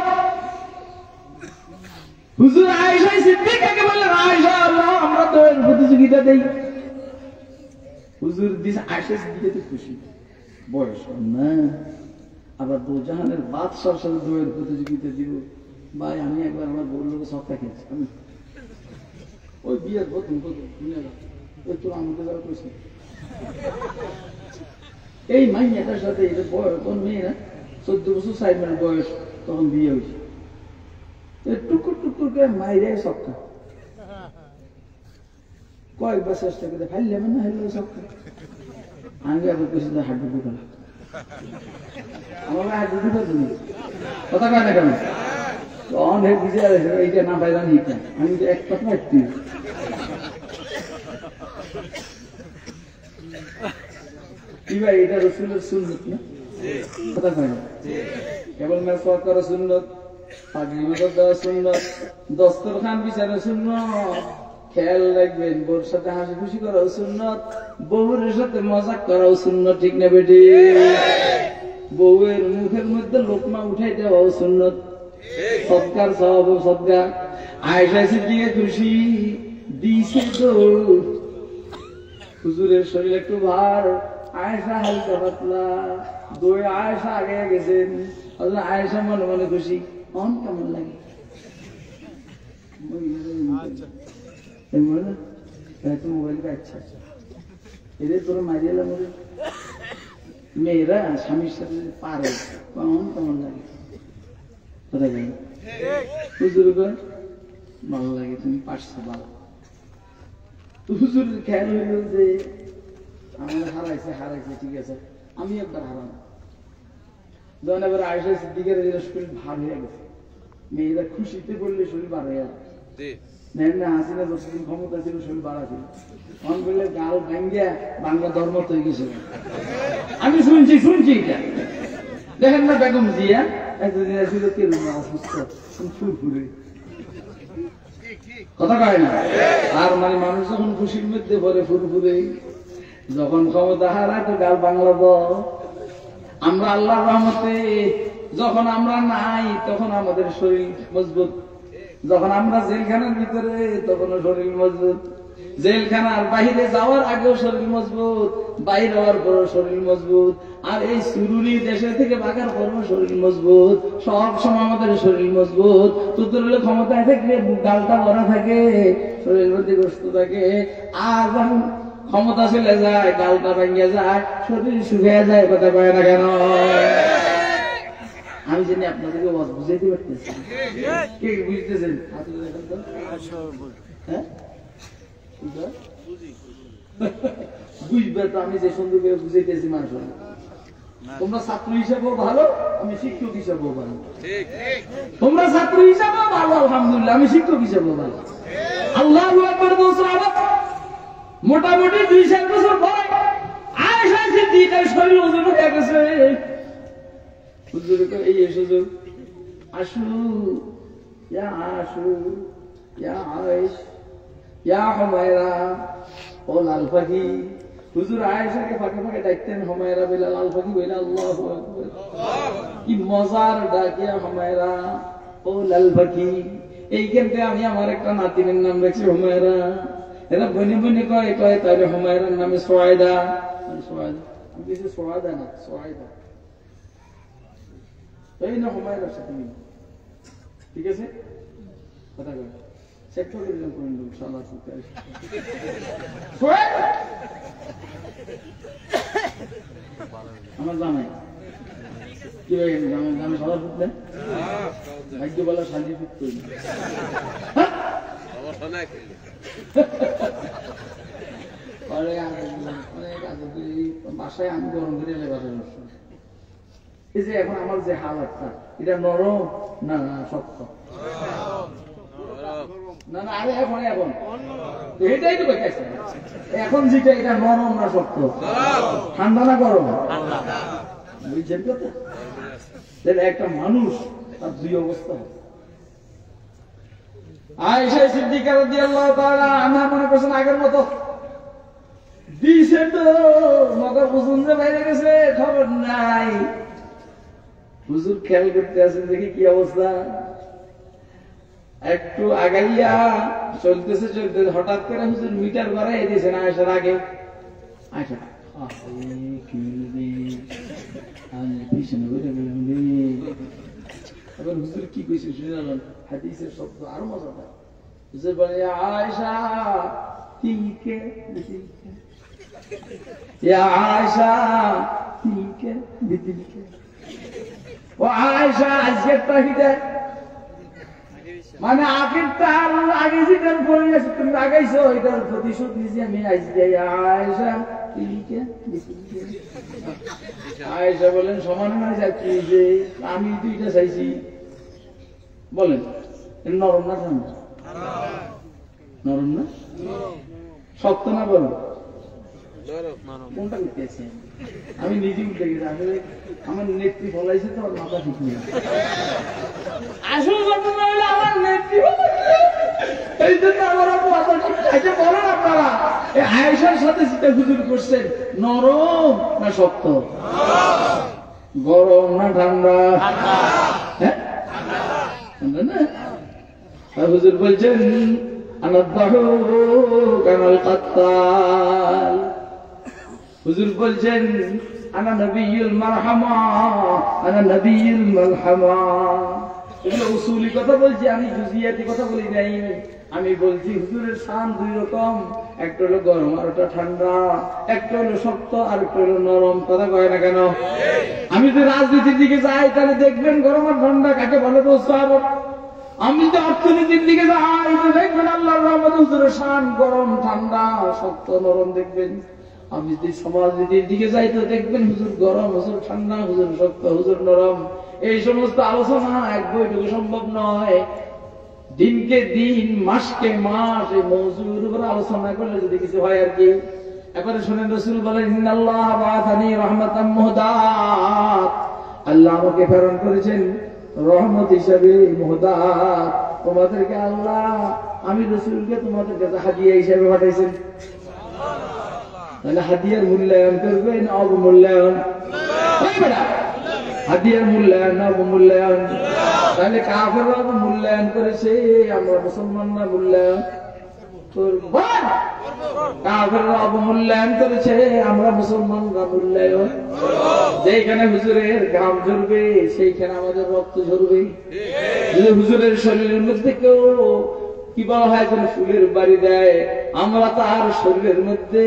Speaker 2: হুজুর আয়েশা সিদ্দিকাকে বললেন, আয়েশা আল্লাহ আমরা তো এর প্রতিযোগিতা দেই। হুজুর দিস আয়েশা সিদ্দিকাতে খুশি, বয়স না, আবার দো জাহানের বাদশার সাথে দোয়ের প্রতিযোগিতা দিব। ভাই আমি একবার আমার বউর লোকে সবটা খেয়েছি, আমি ওই বিয়ের প্রথম ওই তোর আমাকে যারা কইছে এই মাইয়াটার সাথে এটা বয়স, তখন মেয়ে না 14 বছর 4 মাস বয়স, তখন বিয়ে হয়েছে। টুকুর টুকুর করে মাইরে সবটা কয়েকবার চেষ্টা করে ফাইলে না হাইলে সবটা। আমি আবার কইছি হাড্ডি ঢুকান, আমার হাড্ডি ঢুকা তুমি কথা কয় না কেন? অনেক বুঝে এইটা না পাইলাম এইটা, আমি তো এক কথা একটি কি ভাই, এটা রাসূলের সুন্নাত না, কথা কয় না? কেবল মেসওয়াক করা সুন্নাত, পাগড়ি মাথা দেওয়া সুন্নাত, দস্তরখান বিছানো সুন্নাত। খেয়াল রাখবেন, বউর সাথে হাসি খুশি করাও সুন্নাত, বউর সাথে মজাক করাও সুন্নাত, ঠিক না বেটি? বউয়ের মুখের মধ্যে লোকমা উঠাই দেওয়াও সুন্নাত, সদকার সওয়াব সদকা। আয়েশা সিদ্দিকা খুশি দিছে তো, হুজুরের শরীর একটু ভার, আয়েশা হালকা পাতলা, দই আয়েশা আগে গেছেন, আয়েশা মনে মনে খুশি। অন কেমন লাগে? মোবাইল আচ্ছা এদের তোরা মারিয়ালাম, মেয়েরা স্বামীর সাথে পারে, অন কেমন লাগে? হুজুর ভালো লাগে, তুমি পারছো ভালো। হুজুর খেয়াল হইল যে আমাদের হারাইছে ঠিক আছে, আমি একবার হারানো। যখন এবার আয়েশা সিদ্দিকার শরীর ভার হয়ে গেছে, মেয়েরা খুশিতে বললে শরীর বার হয়ে গেছে। হাসিনা যতদিন ক্ষমতা ছিল শরীর বাড়া ছিল, তখন বললে গাল ভাঙ্গিয়া বাংলা ধর্ম হয়ে গেছিল। আমি শুনছি এটা দেখেন না, বেগম জিয়া এতদিন ছিল অসুস্থ ফুরফুরে, কথা কয় না? আর মানে মানুষ যখন খুশির মধ্যে পরে ফুরফুরে, যখন ক্ষমতা হারায় তো গাল বাংলা দল। আমরা আল্লাহর রহমতে যখন আমরা নাই তখন আমাদের শরীর মজবুত, যখন আমরা জেলখানার ভিতরে তখন শরীর মজবুত, জেলখানার বাহিরে যাওয়ার আগেও শরীর মজবুত, বাইরে হওয়ার পরও শরীর মজবুত, আর এই সুরুরি দেশে থেকে ভাগার পরও শরীর মজবুত। সব সময় আমাদের শরীর মজবুত। তোদের ক্ষমতায় থাকলে গালটা ভরা থাকে, শরীর মধ্যে গ্রস্ত থাকে, আর যখন ক্ষমতা চলে যায় গালটা ভাঙিয়ে যায়, শরীর শুকিয়ে যায়, কথা কয় না কেন? আমি জানি আপনাদেরকে বুঝাইতে পারতেছি, কে বুঝতেছেন? বুঝবে তো, আমি যে সুন্দর করে বুঝাইতেছি মানুষ। তোমরা ছাত্র হিসাবেও ভালো, আমি শিক্ষক হিসাবেও ভালো। তোমরা ছাত্র হিসাবেও ভালো, আলহামদুলিল্লাহ, আমি শিক্ষক হিসাবেও ভালো। আল্লাহু আকবার। মোটামুটি 2-4 বছর পরে আয়েশা সিদ্দিকার শরীর ওজন হয়ে গেছে। হুজুর এই হুজুর আসু ইয়া আশু ইয়া আয়েশ ইয়া হুমায়রা ও লাল পাখি। হুজুর আয়েশাকে ফাঁকে ফাঁকে ডাকতেন হুমায়রা বলে, লাল পাখি বলে আল্লাহু আকবার। কি মজার ডাক, ইয়া হুমায়রা ও লাল পাখি। এইখানতে আমি আমার একটা নাতিনের নাম রাখছি হুমায়রা। এরা বনে বনে কয় তাহলে হুমায়রার নামে সোয়াইদা। আমি কিছু সোয়াদা না, সোয়াইদা, তাই না? হুমায়রার সাথে মিল, ঠিক আছে কথা কয়। সেক্টর দিলাম কোন লোক শালা সুতে আমার জামাই কি হয়ে গেল জামাই শালা সুতে ভাগ্য বলা শান্তি ফিট করি বাসায় আমি গরম করে এলে বাসায় নষ্ট এই যে এখন আমার যে হালাতটা এটা নরম না না শক্ত না না আরে এখন এখন এটাই তো বেঁচে এখন যেটা এটা নরম না শক্ত ঠান্ডা না গরম বুঝছেন কথা একটা মানুষ তার দুই অবস্থা আয়েশা সিদ্দিকা রাদিয়াল্লাহু তাআলা আনহা মনে করছেন আগের মতো দিছে তো মগর বুঝুন যে বাইরে গেছে খবর নাই হুজুর খেয়াল করতে আছেন দেখি কি অবস্থা একটু আগাইয়া চলতেছে চলতেছে হঠাৎ করে হুজুর মিটার বাড়াই দিয়েছেন আয়েশার আগে আয়েশা পিছনে বেড়ে গেলাম রে এবার হুজুর কি কইছে শুনালেন হাদিসের শব্দ আরো মজাদার হুজুর বলে আয়েশা তিলকে বিতিলকে ইয়া আয়েশা তিলকে বিতিলকে ও আয়েশা আজকেরটা কিটা মানে আগেরটা আগে যেটা বলে গেছে তুমি লাগাইছো এটার প্রতিশোধ নিয়েছি আমি আজকে আয়েশা তিলকে বিতিলকে আয়েশা বলেন সমান না যাচ্ছি যে আমি দুইটা চাইছি বলেন নরম না ঠান্ডা নরম না শক্ত না বলো কোনটা করতে আছি আমি নিজে উঠে গেছি আসলে আমার নেত্রী ফলাইছে তো মাথা ঠিক নেই আসলে ঘটনা হলে আমার নেত্রী এই জন্য আমার মাথা ঠিক আছে বলেন আপনারা এই আয়েশার সাথে যেটা হুজুর করছেন নরম না শক্ত গরম না ঠান্ডা হ্যাঁ ঠান্ডা না হুজুর বলছেন হুজুর বলছেন আনা নবিয়ুল মারহামা আনা নবিয়ুল মালহামা এগুলো উসুলি কথা বলছি আমি জুজিয়াতি কথা বলি নাই আমি বলছি হুজুরের শান দুই রকম একটা হলো গরম আর একটা ঠান্ডা একটা হলো শক্ত আর একটা হলো নরম কথা কয় না কেন আমি যদি রাজনীতির দিকে যাই তাহলে দেখবেন গরম আর ঠান্ডা কাকে বলে বুঝতে আমি যদি অর্থনীতির দিকে যাই তো দেখবেন আল্লাহর রহমতে হুজুরের শান গরম ঠান্ডা শক্ত নরম দেখবেন আমি যদি সমাজনীতির দিকে যাই তো দেখবেন হুজুর গরম হুজুর ঠান্ডা হুজুর শক্ত হুজুর নরম এই সমস্ত আলোচনা এক বৈঠকে সম্ভব নয় দিনকে দিন মাসকে মাস এই মৌজুর উপর আলোচনা করলে যদি কিছু হয় আর কি এবারে শুনেন রাসূল বলেন ইন্নাল্লাহ বাআসানি রাহমাতাম মুহদাত আল্লাহ আমাকে প্রেরণ করেছেন রহমত হিসাবে মুহদাত তোমাদেরকে আল্লাহ আমি রাসূলকে তোমাদের কাছে হাদিয়া হিসাবে পাঠাইছেন তাহলে হাদিয়ার মূল্যায়ন করবেন অবমূল্যায়ন হাদিয়ার মূল্যায়ন অবমূল্যায়ন তাহলে কাফেররা অবমূল্যায়ন করেছে আমরা মুসলমানরা মূল্যায়ন করব কাফেররা অবমূল্যায়ন করেছে আমরা মুসলমানরা মূল্যায়ন যেখানে হুজুরের ঘাম ঝরবে সেইখানে আমাদের রক্ত ঝরবে যদি হুজুরের শরীরের মধ্যে কেউ কি বলা হয় যেন ফুলের বাড়ি দেয় আমরা তার শরীরের মধ্যে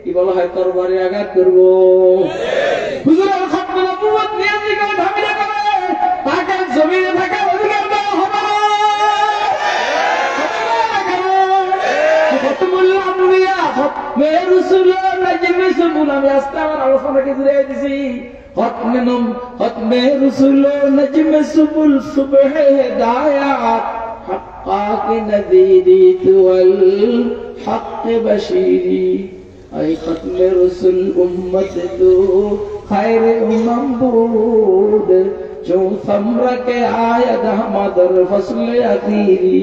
Speaker 2: কি বলা হয় তরবারি আঘাত করবো হুজুরের খতমে নবুয়ত নিয়ে দিকে ধামিয়ে করে তাকে জমিনে থাকার অধিকার দেওয়া হবে আমি আজকে আমার আলোচনাকে ঘুরে দিছি খতমে রসুল নজমে সুবুল সুবহ হিদায়াত حقاك نذيري والحق بشيري أي ختم رسل أمة تو خير بود جو ثمر کے آیت ہمادر فصل اخیری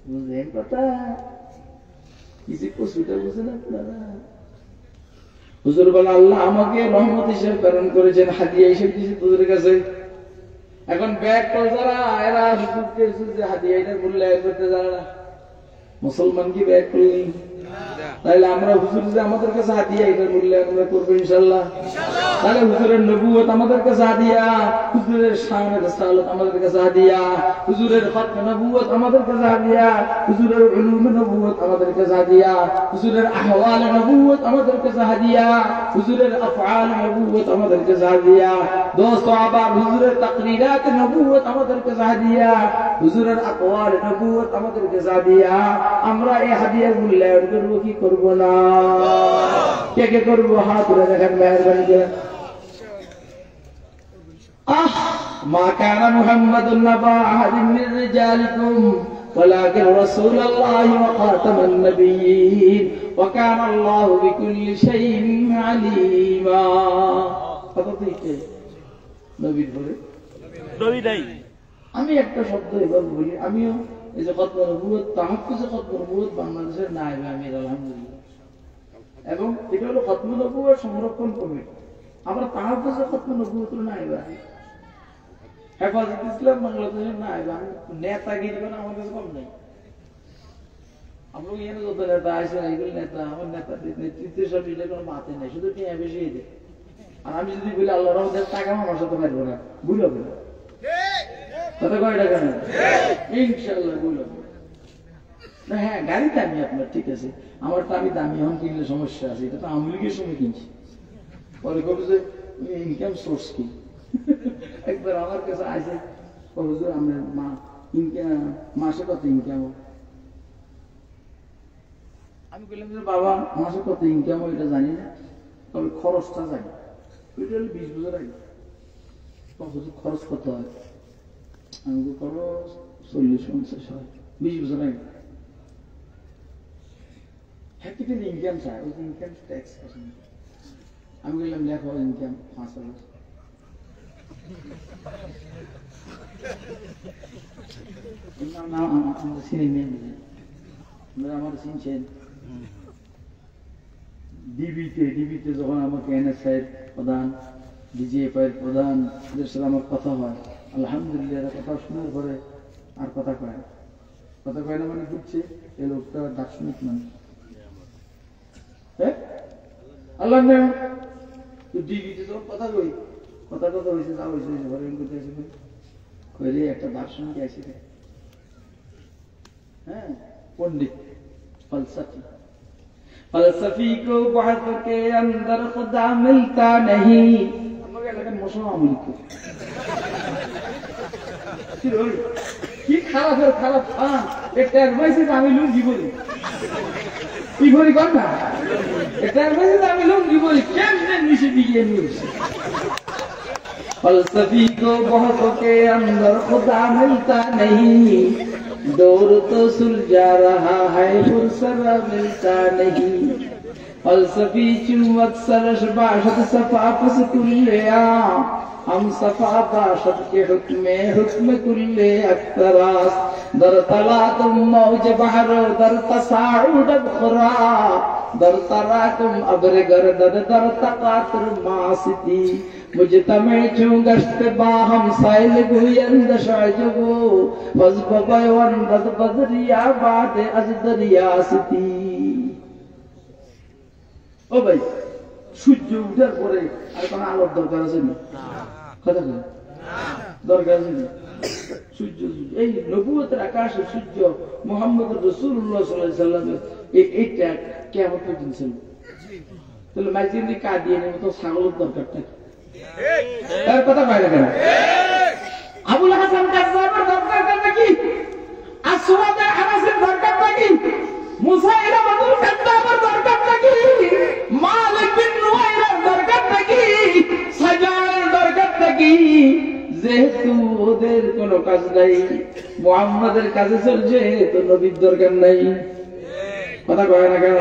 Speaker 2: مجھے پتا کسی کو سوٹا বুঝে না আপনারা হুজুর বলে আল্লাহ আমাকে রহমত হিসেবে প্রেরণ করেছেন হাদিয়া হিসেবে দিয়েছেন হুজুরের কাছে এখন ব্যাগ কল যারা এরা হুজুরকে হাদিয়া এটার মূল্যায়ন করতে জানে না মুসলমান কি ব্যাগ করলেন তাহলে আমরা হুজুর যে আমাদের কাছে হাদিয়া এটার মূল্যায়ন আমরা করবো ইনশাল্লাহ। তাহলে হুজুরের নবুয়ত আমাদের কাছে হাদিয়া, হুজুরের শানের রিসালাত আমাদের কাছে হাদিয়া, হুজুরের খতম নবুয়ত আমাদের কাছে হাদিয়া, হুজুরের উলুম নবুয়ত আমাদের কাছে হাদিয়া, হুজুরের আহওয়াল নবুয়ত আমাদের কাছে হাদিয়া, হুজুরের আফআল নবুয়ত আমাদের কাছে হাদিয়া, দোস্ত আবার হুজুরের তাকরিরাত নবুয়ত আমাদের কাছে হাদিয়া, হুজুরের আকওয়াল নবুয়ত আমাদের কাছে হাদিয়া। আমরা এই হাদিয়ার মূল্যায়ন করবো কি করবো না? কে কে করবো? হাত তুলে দেখেন মেহরবানি করে। মা কানা মুহাম্মাদুন নাবা আহাদিন মিন রিজালিকুম ওয়ালাকিন রাসূলুল্লাহি ওয়া খাতামান নাবিয়্যিন ওয়া কানা আল্লাহু বিকুল্লি শাইইন আলীমা। কত দিকে নবী বলে
Speaker 4: নবী নাই।
Speaker 2: আমি একটা শব্দ এবার বলি, আমিও এই যে খতম নবুয়ত তাহাফুজে খতম নবুয়ত বাংলাদেশের নায়েবে আমির আলহামদুলিল্লাহ, এবং এটা হলো খতম নবুয়ত সংরক্ষণ কমিটি। আমরা তাহাফুজে খতম নবুয়ত নায়েবে আছি, হেফাজত ইসলাম বাংলাদেশের নায়েবে। নেতাগিরি মানে আমার কাছে কম নেই। আমরা এখানে যত নেতা আছে এইগুলো নেতা, আমার নেতা নেতৃত্বের সব এটা কোনো মাতে নেই, শুধু টিয়া বেশি দেয়। আর আমি যদি বলি আল্লাহ রহমতের টাকা আমার সাথে পারবো না, ভুল হবে না। কথা কয় টাকা না ইনশাল্লাহ ভুল হবে না। হ্যাঁ, গাড়ি দামি আপনার, ঠিক আছে, আমারটা আমি দামি এখন কিনলে সমস্যা আছে, এটা তো আওয়ামী লীগের সময় কিনছি। পরে কবে যে ইনকাম সোর্স কি, একবার আমার কাছে আসে হুজুর আমরা মাসে কত ইনকাম? আমি বললাম যে বাবা মাসে কত ইনকাম এটা জানি না, তবে খরচটা জানি। ওইটা হলো 20 বছর আগে। খরচ কত হয়? আমি খরচ 40-50 হয়, 20 বছর আগে। হ্যাঁ, কিন্তু ইনকাম চাই, ওই ইনকাম ট্যাক্স আছে। আমি বললাম লেখো ইনকাম 5,000। আমাদের চিনি নেই, আমার চিনছেন। ডিবিতে যখন আমাকে এনএসআই প্রধান, ডিজিএফআই প্রধান, এদের সাথে আমার কথা হয়, আলহামদুলিল্লাহ কথা শোনার পরে আর কথা কয় না। কথা কয় না মানে বুঝছে এই লোকটা দার্শনিক মানুষ। হ্যাঁ, আল্লাহ ডিবিতে যখন কথা কই, কথা হয়েছে, যা হয়েছে ঘরের করতে আসে কইলে একটা দার্শনিক আসে। হ্যাঁ, पंडित फलसफी को बात के अंदर खुदा मिलता नहीं। কি খারাপের খারাপ খান একটা অ্যাডভাইসে আমি লুঙ্গি বলি, কি বলি কর না, একটা অ্যাডভাইসে আমি লুঙ্গি বলি, কেমনে নিচে দিকে নিয়েছি। फलसफी को बहुतों के अंदर खुदा मिलता नहीं, दौर तो सुलझा रहा है पुरसरा मिलता नहीं। फलसफी चुम अक्सर बाशत सफा पस कुल्ले हम सफा बाशत के हुक्म कुल्ले अक्तरास दर तला तुम मौज बहरो दर तसाउद खुरा दर तरा तुम अबर गर्दद दर तकातर मासिती मुझतमे चुंगश्त बाहम साइल गुयंद शाजगो वज़बबयवन बद बदरिया बाद अज दरिया सिती। ও ভাই, সূর্য উঠার পরে আর কোন আলোর দরকার আছে না? কথা বল, দরকার আছে না? সূর্য, এই নবুয়তের আকাশে সূর্য মুহাম্মদ রাসূলুল্লাহ সাল্লাল্লাহু আলাইহি সাল্লামের এইটা কিয়ামত পর্যন্ত ছিল। তাহলে মাঝখানে কাদিয়ানের মতো ছাগলের দরকারটা কি? এর কথা কয় না কেন? আবুল হাসান কাযযাবের দরকারটা কি? আসওয়াদ আনাসের দরকারটা কি? মুসাইলামাতুল কাযযাবের দরকারটা কি? মালিক বিন নুয়াইরের দরকারটা কি? সাজারের দরকারটা কি? যেহেতু ওদের কোনো কাজ নাই, মুহাম্মাদের কাজে চলছে, তো নবীর দরকার নাই। কথা কয় না কেন?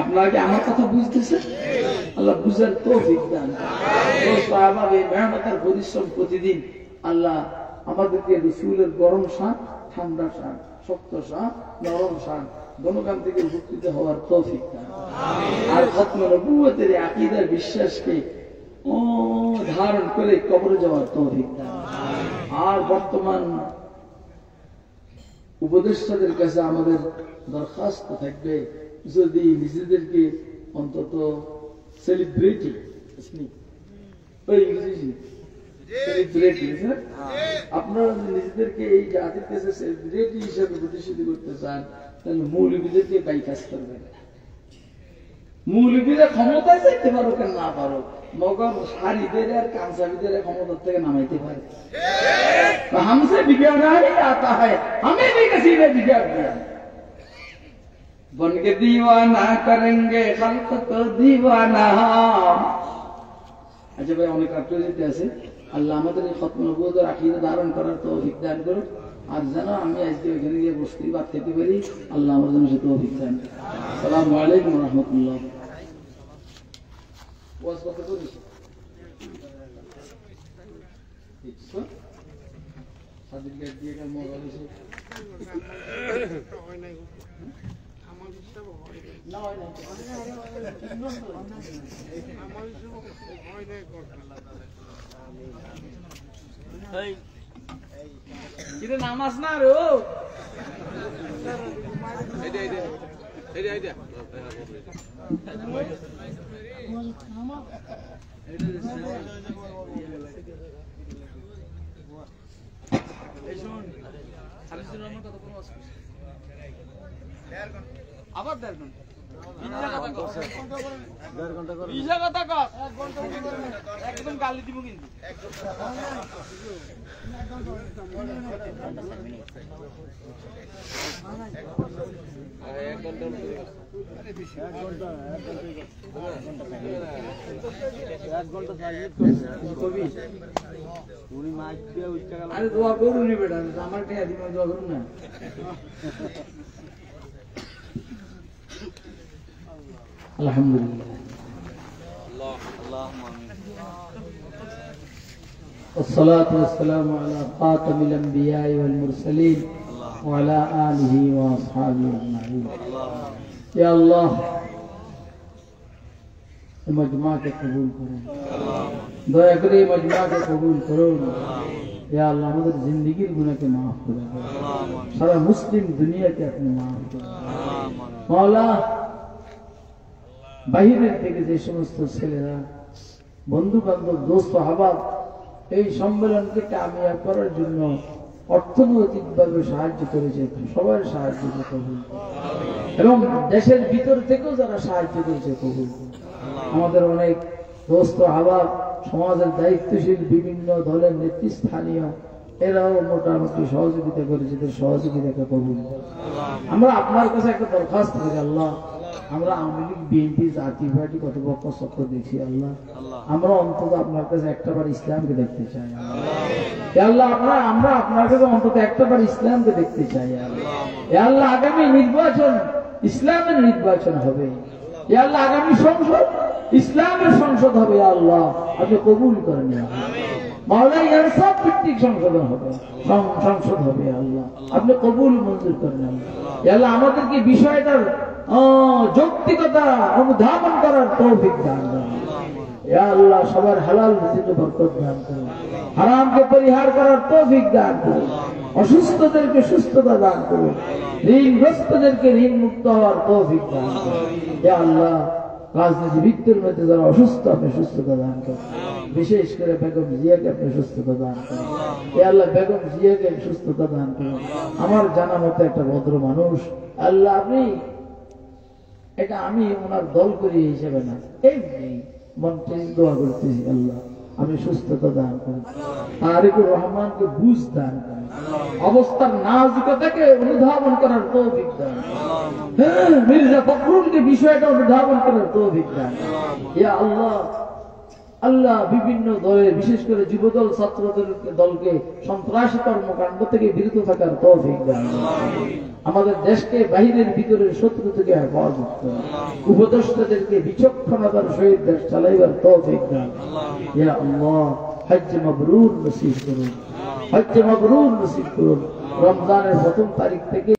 Speaker 2: আপনারা কি আমার কথা বুঝতেছেন? আল্লাহ বুঝার তৌফিক দান। সাহাবায়ে মেহনতের পরিশ্রম প্রতিদিন আল্লাহ আমাদেরকে রাসূলের গরম শান, ঠান্ডা শান, শক্ত শান, নরম শান দোনোখান থেকে উপকৃত হওয়ার তৌফিক দান। আর খতম নবুয়তের আকীদার বিশ্বাসকে ধারণ করে কবরে যাওয়ার তৌফিক দান। আর বর্তমান উপদেষ্টাদের কাছে আমাদের দরখাস্ত থাকবে, যদি নিজেদেরকে অন্তত সেলিব্রিটি আপনারা নিজেদেরকে এই জাতির কাছে সেলিব্রিটি হিসেবে প্রতিষ্ঠিত করতে চান, তাহলে মৌলবীদেরকে বাইকাজ করবেন। মৌলবীরা ক্ষমতায় চাইতে পারো কেন না পারো, মগর হারিদের আর কামসাবিদের ক্ষমতার থেকে নামাইতে পারে। हमसे बिगड़ नहीं आता है, हमें भी किसी ने बिगाड़ दिया। बन के दीवाना करेंगे खल्क को दीवाना। আচ্ছা ভাই, অনেক আত্মীয়তা আছে। আল্লাহ আমাদের এই খতম নবুয়তের আকীদা ধারণ করার তৌফিক দান করুন। আর যেন আমি আজকে ওইখানে গিয়ে বসতে ভাত খেতে পারি, আল্লাহ আমার জন্য সে তৌফিক দান করুন। আসসালামু আলাইকুম ওয়া রাহমাতুল্লাহ। ওয়াজ কত করিস? সাদিকের দিয়ে কাল মজা হইছে। না হয় না। এটা নামাজ না রে। আবার 1.5 ঘন্টা একদম গালি দিব কিন্তু। আরে দোয়া করুন বেটা, আমার টেয়া দিব, দোয়া করুন না। আলহামদুলিল্লাহ, والصلاة والسلام على خاتم الأنبياء والمرسلين وعلى آله وأصحابه أجمعين. يا الله मजमा के कबूल करो, दया करे मजमा के कबूल करो। या अल्लाह हमारे जिंदगी गुनाह के माफ करो, सारा मुस्लिम दुनिया के अपने माफ करो। मौला বাহিরের থেকে যে সমস্ত ছেলেরা, বন্ধু বান্ধব, দোস্ত আহবাব এই সম্মেলনকে কামিয়াব করার জন্য অর্থনৈতিকভাবে সাহায্য করেছে, সবার সাহায্য কবুল করো। এবং দেশের ভিতর থেকেও যারা সাহায্য করেছে কবুল করো। আমাদের অনেক দোস্ত আহবাব, সমাজের দায়িত্বশীল বিভিন্ন দলের নেতৃস্থানীয়, এরাও মোটামুটি সহযোগিতা করেছে, সহযোগিতাকে কবুল করো। আমরা আপনার কাছে একটা দরখাস্ত করি, আল্লাহ আমরা আওয়ামী লীগ, বিএনপি, জাতীয় পার্টি কত পক্ষ সত্য দেখছি, আল্লাহ আমরা অন্তত আপনার কাছে একটাবার ইসলামকে দেখতে চাই। আল্লাহ আমরা আপনার কাছে অন্তত একটাবার ইসলামকে দেখতে চাই। আল্লাহ আগামী নির্বাচন ইসলামের নির্বাচন হবে। আল্লাহ আগামী সংসদ ইসলামের সংসদ হবে। আল্লাহ আপনি কবুল করেন। মাওলা ইনসাফ ভিত্তিক সংশোধন হবে, সংসদ হবে। আল্লাহ আপনি কবুল মঞ্জুর করেন। আল্লাহ আমাদেরকে বিষয়টার যৌক্তিকতা অনুধাবন করার তৌফিক দান করুন। ইয়া আল্লাহ সবার হালাল রিজিকে বরকত দান করুন, হারামকে পরিহার করার তৌফিক দান করুন, অসুস্থদেরকে সুস্থতা দান করুন, ঋণগ্রস্তদেরকে ঋণ মুক্ত হওয়ার তৌফিক দান করুন। ইয়া আল্লাহ রাজনীতিবিদদের মধ্যে যারা অসুস্থ আপনি সুস্থতা দান করুন, বিশেষ করে বেগম জিয়াকে আপনি সুস্থতা দান করুন। ইয়া আল্লাহ বেগম জিয়াকে সুস্থতা দান করুন। আমার জানা মতো একটা ভদ্র মানুষ, আল্লাহ আপনি এটা আমি ওনার দল করি হিসেবে না, এমনি মন থেকে দোয়া করতেছি, আল্লাহ আমি সুস্থতা দান করি, তারেকুর রহমানকে বুঝ দান করি, অবস্থার নাজুকতাকে অনুধাবন করার তৌফিক দান, মির্জা ফখরুলকে বিষয়টা অনুধাবন করার তৌফিক দান। ইয়া আল্লাহ আল্লাহ বিভিন্ন দলের, বিশেষ করে যুবদল, ছাত্র দলকে সন্ত্রাসী কর্মকাণ্ড থেকে বিরত থাকার তৌফিক দান। আমাদের দেশকে বাহিরের ভিতরের শত্রু থেকে হেফাজত করুন, উপদেষ্টাদেরকে বিচক্ষণতার সহিত দেশ চালাইবার তৌফিক দান। ইয়া আল্লাহ হজ্জ মাবরুর নসিব করুন, হজ্জ মাবরুর নসিব করুন। রমজানের প্রথম তারিখ থেকে